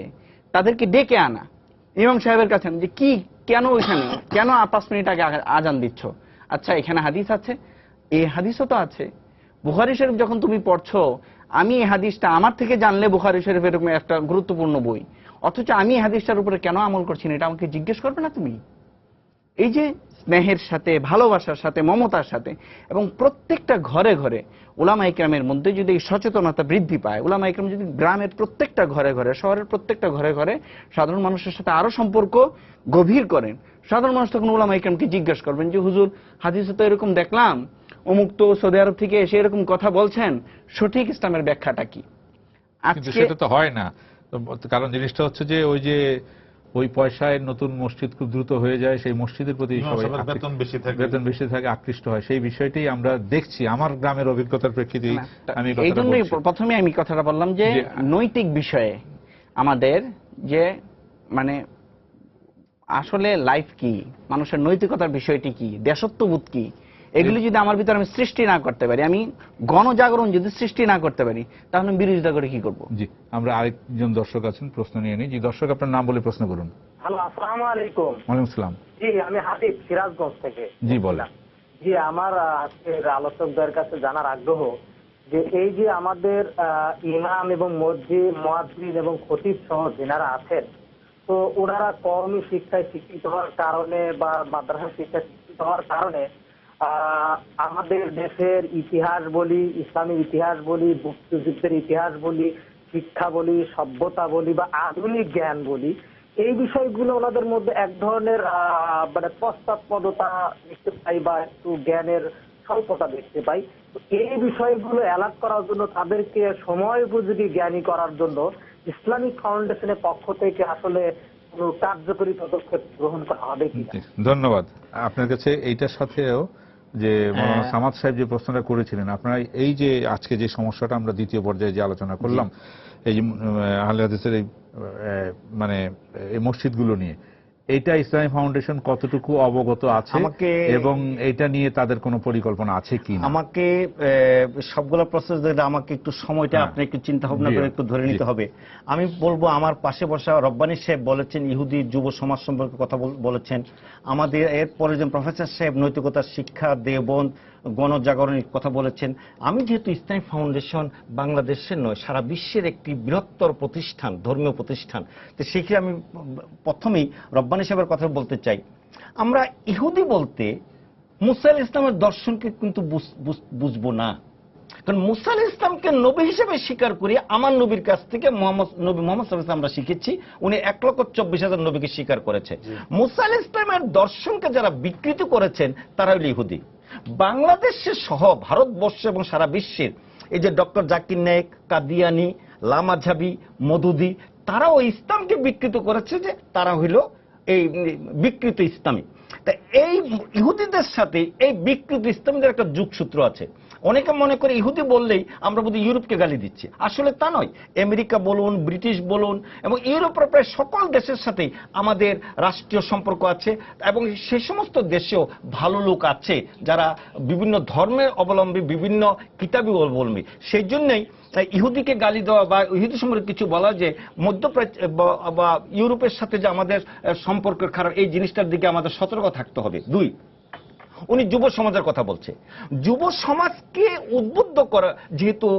তাদেরকে ডেকে আনা ইমাম সাহেবের কাছে, যে কি, কেন ওইখানে, কেন 5 মিনিট আগে আজান দিচ্ছ? আচ্ছা, এখানে হাদিস আছে, এই হাদিসও তো আছে। বুখারী শরীফ যখন তুমি পড়ছো, আমি এই হাদিসটা আমার থেকে জানলে বুখারী শরীফ এরকম একটা গুরুত্বপূর্ণ বই, অথচ আমি এই হাদিসটার উপরে কেন আমল করছি না, এটা আমাকে জিজ্ঞেস করবে না তুমি? এই যে স্নেহের সাথে, ভালোবাসার সাথে, মমতার সাথে, এবং প্রত্যেকটা ঘরে ঘরে উলামা ইকরামের মধ্যে যদি এই সচেতনতা বৃদ্ধি পায়, উলামা ইকরাম যদি গ্রামের প্রত্যেকটা ঘরে ঘরে, শহরের প্রত্যেকটা ঘরে ঘরে সাধারণ মানুষের সাথে আরো সম্পর্ক গভীর করেন, সাধারণ মানুষ তখন উলামা ইকরামকে জিজ্ঞেস করবেন যে হুজুর, হাদিসে তো এরকম দেখলাম, অমুক তো সৌদি আরব থেকে এসে এরকম কথা বলছেন, সঠিক ইসলামের ব্যাখ্যাটা কি? কিন্তু সেটা তো হয় না। কারণ জিনিসটা হচ্ছে যে ওই পয়সায় নতুন মসজিদ খুব দ্রুত হয়ে যায়, সেই মসজিদের প্রতি সবাই বেতন বেশি থাকে, আকৃষ্ট হয়। সেই বিষয়টাই আমরা দেখছি আমার গ্রামের অভিজ্ঞতার প্রেক্ষিতে। আমি এই জন্যই প্রথমে আমি কথাটা বললাম যে নৈতিক বিষয়ে আমাদের যে মানে আসলে লাইফ কি, মানুষের নৈতিকতার বিষয়টি কি, দেশত্ববোধ কি, এগুলি যদি আমার ভিতরে আমি সৃষ্টি না করতে পারি, আমি গণজাগরণ যদি সৃষ্টি না করতে পারি, তাহলে বিরোধিতা করে কি করব? জি, আমরা আরেকজন দর্শক আছেন, প্রশ্ন নিয়ে নিই। জি দর্শক, আপনার নাম বলে প্রশ্ন করুন। হ্যালো, আসসালামু আলাইকুম। ওয়ালাইকুম আসসালাম। জি, আমি হাবিব, সিরাজগঞ্জ থেকে। জি বলেন। জি, আমার আজকের আলোচকদের কাছে জানার আগ্রহ যে এই যে আমাদের ইমাম এবং মসজিদ মুয়াজ্জিন এবং খতিব সহ যারা আছেন, তো ওনারা কওমি শিক্ষায় শিক্ষিত হওয়ার কারণে বা মাদ্রাসা শিক্ষায় শিক্ষিত হওয়ার কারণে আমাদের দেশের ইতিহাস বলি, ইসলামী ইতিহাস বলি, মুক্তিযুদ্ধের ইতিহাস বলি, শিক্ষা বলি, সভ্যতা বলি বা আধুনিক জ্ঞান বলি, এই বিষয়গুলো ওনাদের মধ্যে এক ধরনের মানে পশ্চাৎপদতা দেখতে পাই বা একটু জ্ঞানের স্বল্পতা দেখতে পাই। তো এই বিষয়গুলো অ্যালার্ট করার জন্য তাদেরকে সময় উপযোগী জ্ঞানী করার জন্য ইসলামিক ফাউন্ডেশনের পক্ষ থেকে আসলে কোনো কার্যকরী পদক্ষেপ গ্রহণ করা হবে কি? জি, ধন্যবাদ আপনার কাছে। এইটার সাথেও যে মৌলানা সামাদ সাহেব যে প্রশ্নটা করেছিলেন, আপনারা এই যে আজকে যে সমস্যাটা আমরা দ্বিতীয় পর্যায়ে যে আলোচনা করলাম, এই যে আহলে হাদিসের এই মানে এই মসজিদগুলো নিয়ে, এটা ইসলামী ফাউন্ডেশন কতটুকু অবগত আছে এবং এটা নিয়ে তাদের কোনো পরিকল্পনা আছে কি? আমাকে সবগুলো প্রসেস ধরে আমাকে একটু সময়টা আপনি একটু চিন্তা ভাবনা করে একটু ধরে নিতে হবে। আমি বলবো, আমার পাশে বসা রব্বানী সাহেব বলেছেন ইহুদি যুব সমাজ সম্পর্কে কথা বলেছেন, আমাদের এরপরে যে প্রফেসর সাহেব নৈতিকতার শিক্ষা দেবন গণজাগরণের কথা বলেছেন। আমি যেহেতু ইসলামী ফাউন্ডেশন বাংলাদেশের নয়, সারা বিশ্বের একটি বৃহত্তর প্রতিষ্ঠান, ধর্মীয় প্রতিষ্ঠান, তো সেক্ষেত্রে আমি প্রথমেই রব্বানী সাহেবের কথা বলতে চাই। আমরা ইহুদি বলতে মুসা আলাইহিস ইসলামের দর্শনকে কিন্তু বুঝবো না, কারণ মুসা আলাইহিস ইসলামকে নবী হিসেবে স্বীকার করি। আমার নবীর কাছ থেকে নবী মোহাম্মদ সাল্লাল্লাহু আলাইহি ওয়াসাল্লাম আমরা শিখেছি, উনি 1,24,000 নবীকে স্বীকার করেছে। মুসা আলাইহিস ইসলামের দর্শনকে যারা বিকৃত করেছেন তারা হলো ইহুদি। বাংলাদেশে সহ ভারতবর্ষ এবং সারা বিশ্বের এই যে ডক্টর জাকির নায়েক, কাদিয়ানি, লামাঝাবি, মদুদি, তারাও ইসলামকে বিকৃত করেছে, যে তারা হইল এই বিকৃত ইসলামী। তা এই ইহুদিদের সাথে এই বিকৃত ইসলামীদের একটা যোগসূত্র আছে। অনেকে মনে করে ইহুদি বললেই আমরা বোধহয় ইউরোপকে গালি দিচ্ছি, আসলে তা নয়। আমেরিকা বলুন, ব্রিটিশ বলুন এবং ইউরোপের প্রায় সকল দেশের সাথেই আমাদের রাষ্ট্রীয় সম্পর্ক আছে, এবং সে সমস্ত দেশেও ভালো লোক আছে যারা বিভিন্ন ধর্মের অবলম্বী, বিভিন্ন কিতাবী অবলম্বী। সেই জন্যই ইহুদিকে গালি দেওয়া বা ইহুদি সম্পর্কে কিছু বলা যে মধ্যপ্রাচ্য বা ইউরোপের সাথে যে আমাদের সম্পর্ক খারাপ, এই জিনিসটার দিকে আমাদের সতর্ক থাকতে হবে। দুই, উনি যুব সমাজের কথা বলছে। যুব সমাজকে উদ্বুদ্ধ করা, যেহেতু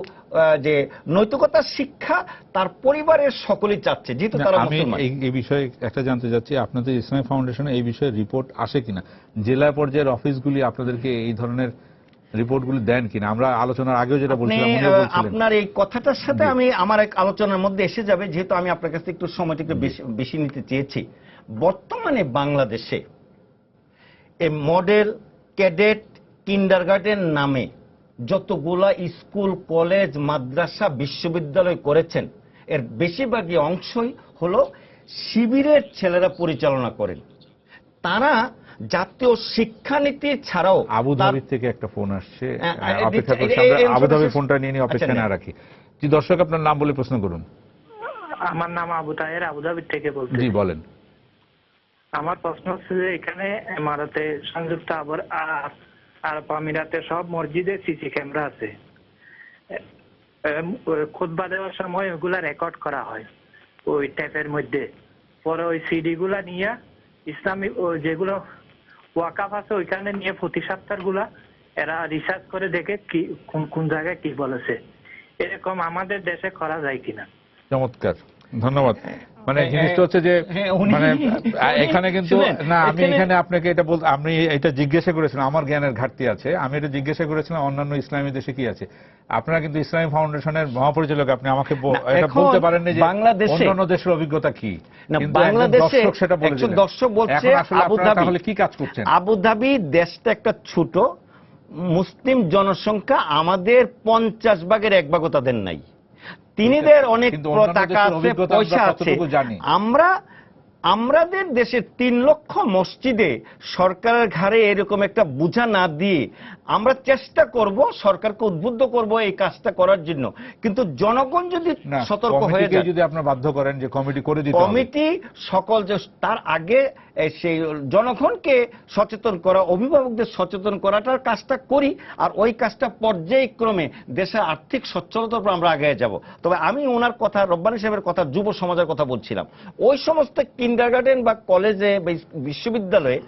যে নৈতিকতার শিক্ষা তার পরিবারের সকলেই চাচ্ছে, যেহেতু তারা মুসলমান। এই বিষয়ে একটা জানতে চাচ্ছি, আপনাদের ইসলামী ফাউন্ডেশনে এই বিষয়ে রিপোর্ট আসে কিনা? জেলা পর্যায়ের অফিসগুলি আপনাদেরকে এই ধরনের রিপোর্টগুলি দেন কিনা? আমরা আলোচনার আগেও যেটা বলছিলাম, আপনার এই কথাটার সাথে আমি আমার এক আলোচনার মধ্যে এসে যাবে, যেহেতু আমি আপনার কাছে একটু সময়টা একটু বেশি নিতে চেয়েছি। বর্তমানে বাংলাদেশে এই মডেল ক্যাডেট কিন্ডারগার্টেন নামে যতগুলা স্কুল, কলেজ, মাদ্রাসা, বিশ্ববিদ্যালয় করেছেন, এর বেশিরভাগই অংশই হলো শিবিরের ছেলেরা পরিচালনা করেন। তারা জাতীয় শিক্ষানীতি ছাড়াও আবুধাবি থেকে একটা ফোন আসছে, অপেক্ষা করছি, আবুধাবির ফোনটা নিয়ে অপেক্ষা না রাখি। জি দর্শক, আপনার নাম বলে প্রশ্ন করুন। আমার নাম আবু তাহের, আবুধাবি থেকে বলছি। জি বলেন। আমার প্রশ্ন হচ্ছে যে এখানে ইমারতে সংযুক্ত আরব আমিরাতে সব মসজিদে সিসি ক্যামেরা আছে, খুতবা দেওয়ার সময় ওগুলা রেকর্ড করা হয় ওই ট্যাপের মধ্যে। পরে ওই সিডি গুলা নিয়ে ইসলামিক যেগুলো ওয়াকাফ আছে ওইখানে নিয়ে প্রতিষ্ঠান গুলা এরা রিসার্চ করে দেখে কি কোন জায়গায় কি বলেছে। এরকম আমাদের দেশে করা যায় কিনা? চমৎকার, ধন্যবাদ। মানে জিনিসটা হচ্ছে যে মানে এখানে কিন্তু না, আমি এখানে আপনাকে এটা আমি এটা জিজ্ঞাসা করেছিলাম, আমার জ্ঞানের ঘাটতি আছে, আমি এটা জিজ্ঞাসা করেছিলাম অন্যান্য ইসলামী দেশে কি আছে। আপনারা কিন্তু ইসলামী ফাউন্ডেশনের মহাপরিচালক, আপনি আমাকে এটা বলতে পারেন না যে অন্যান্য দেশের অভিজ্ঞতা কি। বাংলাদেশে সেটা বলে দিলেন। দর্শক বলছে তাহলে কি কাজ করছেন? আবুধাবি দেশটা একটা ছোট, মুসলিম জনসংখ্যা আমাদের 50 ভাগের 1 ভাগও তাদের নাই। তিনিদের অনেক টাকা আছে, পয়সা আছে। আমাদের দেশে 3 লক্ষ মসজিদে সরকারের ঘাড়ে এরকম একটা বোঝা না দিয়ে আমরা চেষ্টা করব, সরকারকে উদ্বুদ্ধ করব এই কাজটা করার জন্য। কিন্তু জনগণ যদি সতর্ক হয়ে যায়, যদি আপনারা বাধ্য করেন যে কমিটি করে দিতে হবে, কমিটি সকল যে তার আগে সেই জনগণকে সচেতন করা, অভিভাবকদের সচেতন করাটার কাজটা করি, আর ওই কাজটা পর্যায়ক্রমে দেশের আর্থিক সচ্ছলতার উপর আমরা আগে যাব। তবে আমি ওনার কথা, রব্বানী সাহেবের কথা, যুব সমাজের কথা বলছিলাম। ওই সমস্ত কিন্ডারগার্টেন বা কলেজে বা বিশ্ববিদ্যালয়ে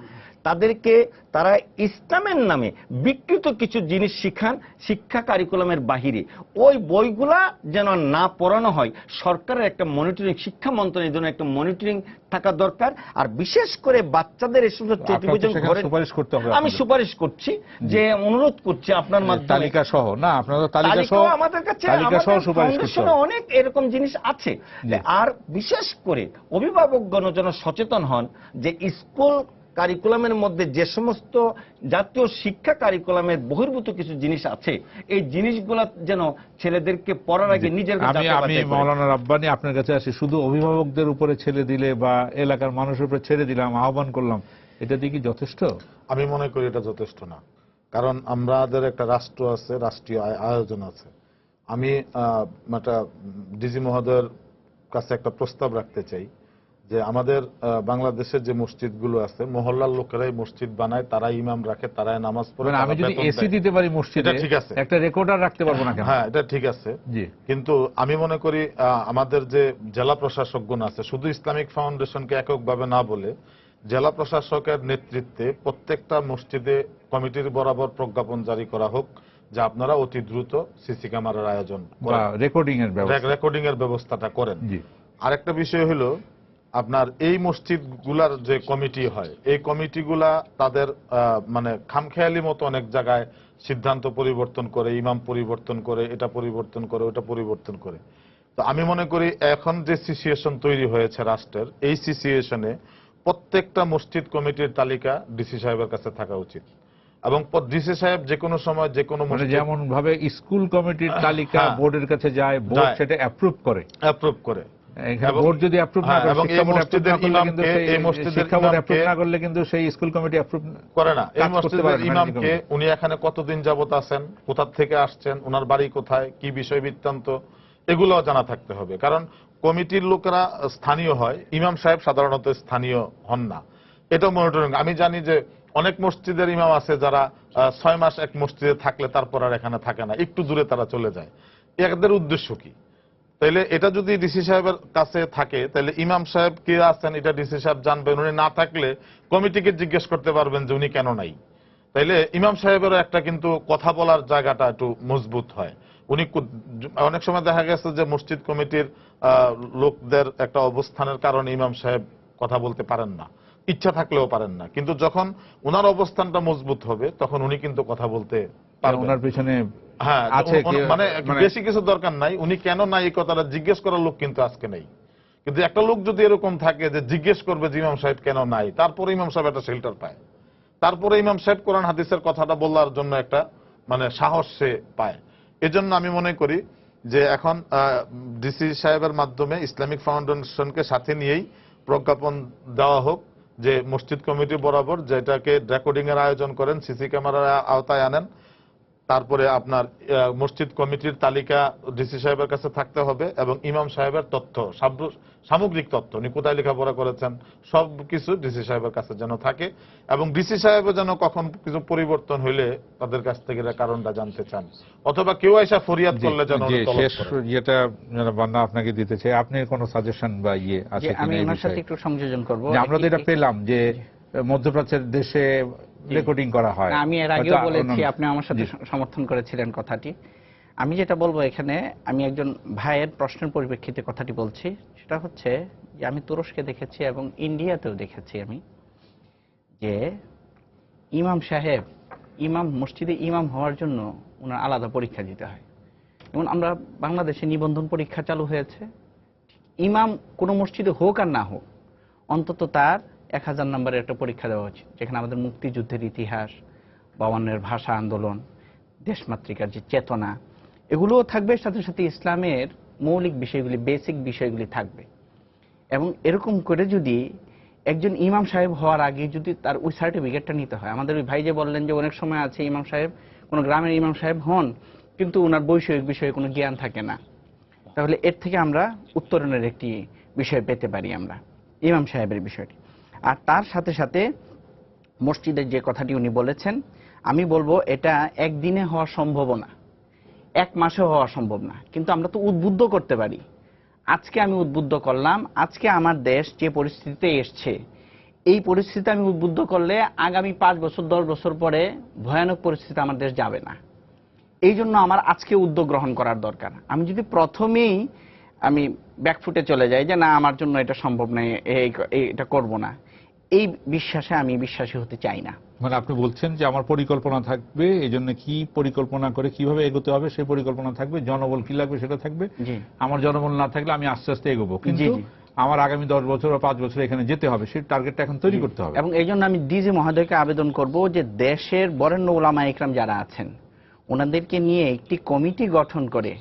তাদেরকে তারা ইসলামের নামে বিকৃত কিছু জিনিস শিখান শিক্ষা কারিকুলামের বাহিরে। ওই বইগুলা যেন না পড়ানো হয়। সরকারের একটা মনিটরিং, শিক্ষা মন্ত্রণালয়ের জন্য একটা মনিটরিং থাকা দরকার। আর বিশেষ করে বাচ্চাদের এই সমস্ত চতুর্ভুজন ঘরে সুপারিশ করতে হবে। আমি সুপারিশ করছি যে অনুরোধ করছি আপনার মাধ্যমে তালিকা সহ, না আপনারা তালিকা সহ, আমাদের কাছে তালিকা সহ সুপারিশ করতে ফাউন্ডেশনে হবে। অনেক এরকম জিনিস আছে। আর বিশেষ করে অভিভাবকগণ যেন সচেতন হন যে স্কুল কারিকুলামের মধ্যে যে সমস্ত জাতীয় শিক্ষা কারিকুলামের বহির্ভূত কিছু জিনিস আছে, এই জিনিসগুলো যেন ছেলেদেরকে পড়ার আগে নিজের আমি মাওলানা রাব্বানী আপনার কাছে আসি, শুধু অভিভাবকদের উপরে ছেড়ে দিলে বা এলাকার মানুষের উপরে ছেড়ে দিলাম, আহ্বান করলাম, এটা দিয়ে কি যথেষ্ট? আমি মনে করি এটা যথেষ্ট না। কারণ আমাদের একটা রাষ্ট্র আছে, রাষ্ট্রীয় আয়োজন আছে। আমি একটা ডিজি মহোদয়ের কাছে একটা প্রস্তাব রাখতে চাই যে আমাদের বাংলাদেশের যে মসজিদগুলো আছে, মহল্লার লোকেরাই মসজিদ বানায়, তারাই ইমাম রাখে, তারাই নামাজ পড়ে। আমি যদি এসি দিতে পারি মসজিদে, ঠিক আছে, একটা রেকর্ডার রাখতে পারবো না কেন? হ্যাঁ, এটা ঠিক আছে। জি, কিন্তু আমি মনে করি আমাদের যে জেলা প্রশাসকগণ আছে, শুধু ইসলামিক ফাউন্ডেশনকে এককভাবে না বলে জেলা প্রশাসকের নেতৃত্বে প্রত্যেকটা মসজিদে কমিটির বরাবর প্রজ্ঞাপন জারি করা হোক যে আপনারা অতি দ্রুত সিসি ক্যামেরার আয়োজন করেন, রেকর্ডিং এর ব্যবস্থাটা করেন। আরেকটা বিষয় হলো আপনার এই মসজিদগুলার যে কমিটি হয়, এই কমিটিগুলা তাদের মানে খামখেয়ালি মতো অনেক জায়গায় সিদ্ধান্ত পরিবর্তন করে, ইমাম পরিবর্তন করে, এটা পরিবর্তন করে, ওটা পরিবর্তন করে। তো আমি মনে করি এখন যে সিচুয়েশন তৈরি হয়েছে রাষ্ট্রের, এই সিচুয়েশনে প্রত্যেকটা মসজিদ কমিটির তালিকা ডিসি সাহেবের কাছে থাকা উচিত। এবং ডিসি সাহেব যে কোনো সময় যে কোনো মসজিদ, যেমন ভাবে স্কুল কমিটির তালিকা বোর্ডের কাছে যায়, বোর্ড সেটা অ্যাপ্রুভ করে। বোর্ড যদি অ্যাপ্রুভ না করে, শিক্ষা বোর্ড অ্যাপ্রুভ না করলে কিন্তু সেই স্কুল কমিটি অ্যাপ্রুভ করে না। এই মসজিদের ইমামকে উনি এখানে কতদিন যাবত আছেন, কোথা থেকে আসছেন, ওনার বাড়ি কোথায়, কি বিষয় বৃত্তান্ত, এগুলো জানা থাকতে হবে। কারণ কমিটির লোকেরা স্থানীয় হয়, ইমাম সাহেব সাধারণত স্থানীয় হন না। এটা মনিটরিং। আমি জানি যে অনেক মসজিদের ইমাম আছে যারা 6 মাস এক মসজিদে থাকলে তারপর আর এখানে থাকে না, একটু দূরে তারা চলে যায়। এদের উদ্দেশ্য কি? তাইলে এটা যদি ডিসি সাহেবের কাছে থাকে, তাহলে ইমাম সাহেব কে আছেন এটা ডিসি সাহেব জানবেন। উনি না থাকলে কমিটিকে জিজ্ঞেস করতে পারবেন যে উনি কেন নাই। তাইলে ইমাম সাহেবেরও একটা কিন্তু কথা বলার জায়গাটা একটু মজবুত হয়। উনি অনেক সময় দেখা গেছে যে মসজিদ কমিটির লোকদের একটা অবস্থানের কারণে ইমাম সাহেব কথা বলতে পারেন না, ইচ্ছা থাকলেও পারেন না। কিন্তু যখন উনার অবস্থানটা মজবুত হবে তখন উনি কিন্তু কথা বলতে পারবেন। ওনার পিছনে হ্যাঁ, মানে বেশি কিছু দরকার নাই, উনি কেন নাই এই কথাটা জিজ্ঞেস করার লোক কিন্তু আজকে নেই। কিন্তু একটা লোক যদি এরকম থাকে যে জিজ্ঞেস করবে যে ইমাম সাহেব কেন নাই, তারপরে ইমাম সাহেব একটা শেল্টার পায়, তারপরে ইমাম সাহেব কোরআন হাদিসের কথাটা বলার জন্য একটা মানে সাহস সে পায়। এজন্য আমি মনে করি যে এখন ডিসি সাহেবের মাধ্যমে ইসলামিক ফাউন্ডেশনকে সাথে নিয়েই প্রজ্ঞাপন দেওয়া হোক যে মসজিদ কমিটি বরাবর যেটাকে রেকর্ডিং এর আয়োজন করেন, সিসি ক্যামেরার আওতায় আনেন। তারপরে আপনার মসজিদ কমিটির তালিকা ডিসি সাহেবের কাছে থাকতে হবে এবং ইমাম সাহেবের তথ্য, সামগ্রিক তথ্য, উনি কোথায় লেখাপড়া করেছেন, সবকিছু ডিসি সাহেবের কাছে যেন থাকে। এবং ডিসি সাহেবও যেন কখন কিছু পরিবর্তন হইলে তাদের কাছ থেকে কারণটা জানতে চান, অথবা কেউ এসে ফরিয়াদ করলে যেন শেষ যেটা বান্না আপনাকে দিতে চাই, আপনি কোনো সাজেশন বা ইয়ে আছে কিনা? আমি ওনার সাথে একটু সংযোজন করব। আমরা তো এটা পেলাম যে মধ্যপ্রাচ্যের দেশে রেকর্ডিং করা হয়। আমি এর আগেও বলেছি, আপনি আমার সাথে সমর্থন করেছিলেন কথাটি। আমি যেটা বলবো এখানে, আমি একজন ভাইয়ের প্রশ্নের পরিপ্রেক্ষিতে কথাটি বলছি। সেটা হচ্ছে যে আমি তুরস্কে দেখেছি এবং ইন্ডিয়াতেও দেখেছি আমি, যে ইমাম সাহেব মসজিদে ইমাম হওয়ার জন্য ওনার আলাদা পরীক্ষা দিতে হয়। যেমন আমরা বাংলাদেশে নিবন্ধন পরীক্ষা চালু হয়েছে, ইমাম কোনো মসজিদে হোক আর না হোক অন্তত তার 1000 নম্বরের একটা পরীক্ষা দেওয়া উচিত, যেখানে আমাদের মুক্তিযুদ্ধের ইতিহাস, 52-এর ভাষা আন্দোলন, দেশমাতৃকার যে চেতনা, এগুলোও থাকবে, সাথে সাথে ইসলামের মৌলিক বিষয়গুলি, বেসিক বিষয়গুলি থাকবে। এবং এরকম করে যদি একজন ইমাম সাহেব হওয়ার আগে যদি তার ওই সার্টিফিকেটটা নিতে হয়, আমাদের ওই ভাই যে বললেন যে অনেক সময় আছে ইমাম সাহেব কোনো গ্রামের ইমাম সাহেব হন কিন্তু ওনার বৈষয়িক বিষয়ে কোনো জ্ঞান থাকে না, তাহলে এর থেকে আমরা উত্তরণের একটি বিষয় পেতে পারি আমরা ইমাম সাহেবের বিষয়টি। আর তার সাথে সাথে মসজিদের যে কথাটি উনি বলেছেন, আমি বলবো এটা একদিনে হওয়া সম্ভব না, 1 মাসে হওয়া সম্ভব না, কিন্তু আমরা তো উদ্বুদ্ধ করতে পারি। আজকে আমি উদ্বুদ্ধ করলাম, আজকে আমার দেশ যে পরিস্থিতিতে এসছে, এই পরিস্থিতিতে আমি উদ্বুদ্ধ করলে আগামী 5 বছর 10 বছর পরে ভয়ানক পরিস্থিতি আমার দেশ যাবে না। এই জন্য আমার আজকে উদ্যোগ গ্রহণ করার দরকার। আমি যদি প্রথমেই আমি ব্যাকফুটে চলে যাই যে না আমার জন্য এটা সম্ভব নয়, এটা করব না, এই বিশ্বাসে আমি বিশ্বাসী হতে চাই না। মানে আপনি বলছেন যে আমার পরিকল্পনা থাকবে, এই জন্য কি পরিকল্পনা করে কিভাবে এগোতে হবে সেই পরিকল্পনা থাকবে, জনবল কি লাগবে সেটা থাকবে। আমার জনবল না থাকলে আমি আস্তে আস্তে এগোবো, কিন্তু আমার আগামী 10 বছর বা 5 বছর এখানে যেতে হবে, সেই টার্গেটটা এখন তৈরি করতে হবে। এবং এই জন্য আমি ডিজি মহোদয়কে আবেদন করব যে দেশের বরেণ্য উলামা ইকরাম যারা আছেন ওনাদেরকে নিয়ে একটি কমিটি গঠন করে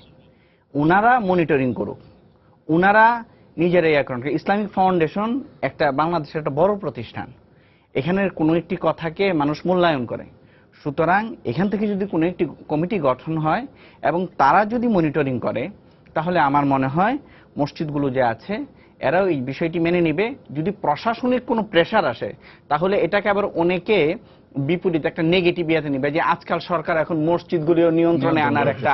ওনারা মনিটরিং করুক, ওনারা নিজেরাই এখন। ইসলামিক ফাউন্ডেশন একটা বাংলাদেশের একটা বড় প্রতিষ্ঠান, এখানের কোনো একটি কথাকে মানুষ মূল্যায়ন করে। সুতরাং এখান থেকে যদি কোনো একটি কমিটি গঠন হয় এবং তারা যদি মনিটরিং করে, তাহলে আমার মনে হয় মসজিদগুলো যে আছে এরাও এই বিষয়টি মেনে নিবে। যদি প্রশাসনিক কোনো প্রেশার আসে তাহলে এটাকে আবার অনেকে বিপরীত একটা নেগেটিভ ইয়াতে নিবে, যে আজকাল সরকার এখন মসজিদগুলিও নিয়ন্ত্রণে আনার একটা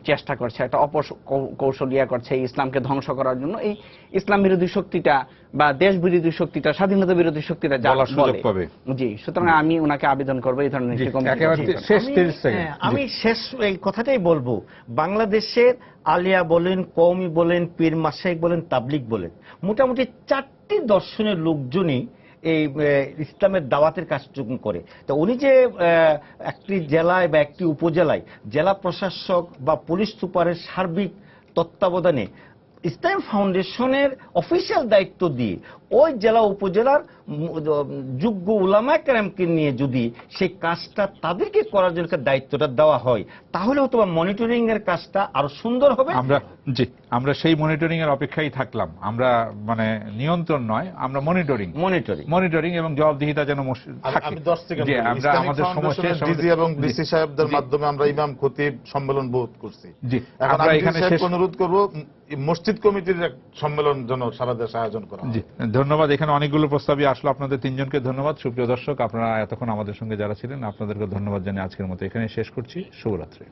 চেষ্টা করছে, একটা অপকৌশল করছে ইসলামকে ধ্বংস করার জন্য। এই ইসলাম বিরোধী শক্তিটা বা দেশ বিরোধী শক্তিটা, স্বাধীনতা বিরোধী শক্তিটা জি। সুতরাং আমি ওনাকে আবেদন করবো এই ধরনের আমি শেষ এই কথাটাই বলবো, বাংলাদেশের আলিয়া বলেন, কওমি বলেন, পীর মাশাইখ বলেন, তাবলিগ বলেন, মোটামুটি 4টি দর্শনের লোকজনই এই ইসলামের দাওয়াতের কাজটুকু করে। তো উনি যে একটি জেলায় বা একটি উপজেলায় জেলা প্রশাসক বা পুলিশ সুপারের সার্বিক তত্ত্বাবধানে ইসলাম ফাউন্ডেশনের অফিসিয়াল দায়িত্ব দিয়ে ওই জেলা উপজেলার যোগ্য উলামায়ে কেরামকে নিয়ে যদি সেই কাজটা তাদেরকে করার জন্য দায়িত্বটা দেওয়া হয়, তাহলে হয়তো মনিটরিং এর কাজটা আরো সুন্দর হবে। আমরা সেই মনিটরিং এর অপেক্ষায় থাকলাম। আমরা মানে নিয়ন্ত্রণ নয়, আমরা মনিটরিং এবং জবাবদিহিতা যেন আমি 10 সেকেন্ড আমাদের সমস্যা ডিজি এবং ডিসি সাহেবদের মাধ্যমে আমরা ইমাম খতিব সম্মেলন বহুত করছি। এখন আমরা এখানে অনুরোধ করব মসজিদ কমিটির এক সম্মেলন যেন সারা দেশে আয়োজন করা হয়। ধন্যবাদ। এখানে অনেকগুলো প্রস্তাবই আসলো, আপনাদের 3 জনকে ধন্যবাদ। সুপ্রিয় দর্শক, আপনারা এতক্ষণ আমাদের সঙ্গে যারা ছিলেন আপনাদেরকে ধন্যবাদ জানিয়ে আজকের মতো এখানে শেষ করছি। শুভরাত্রি।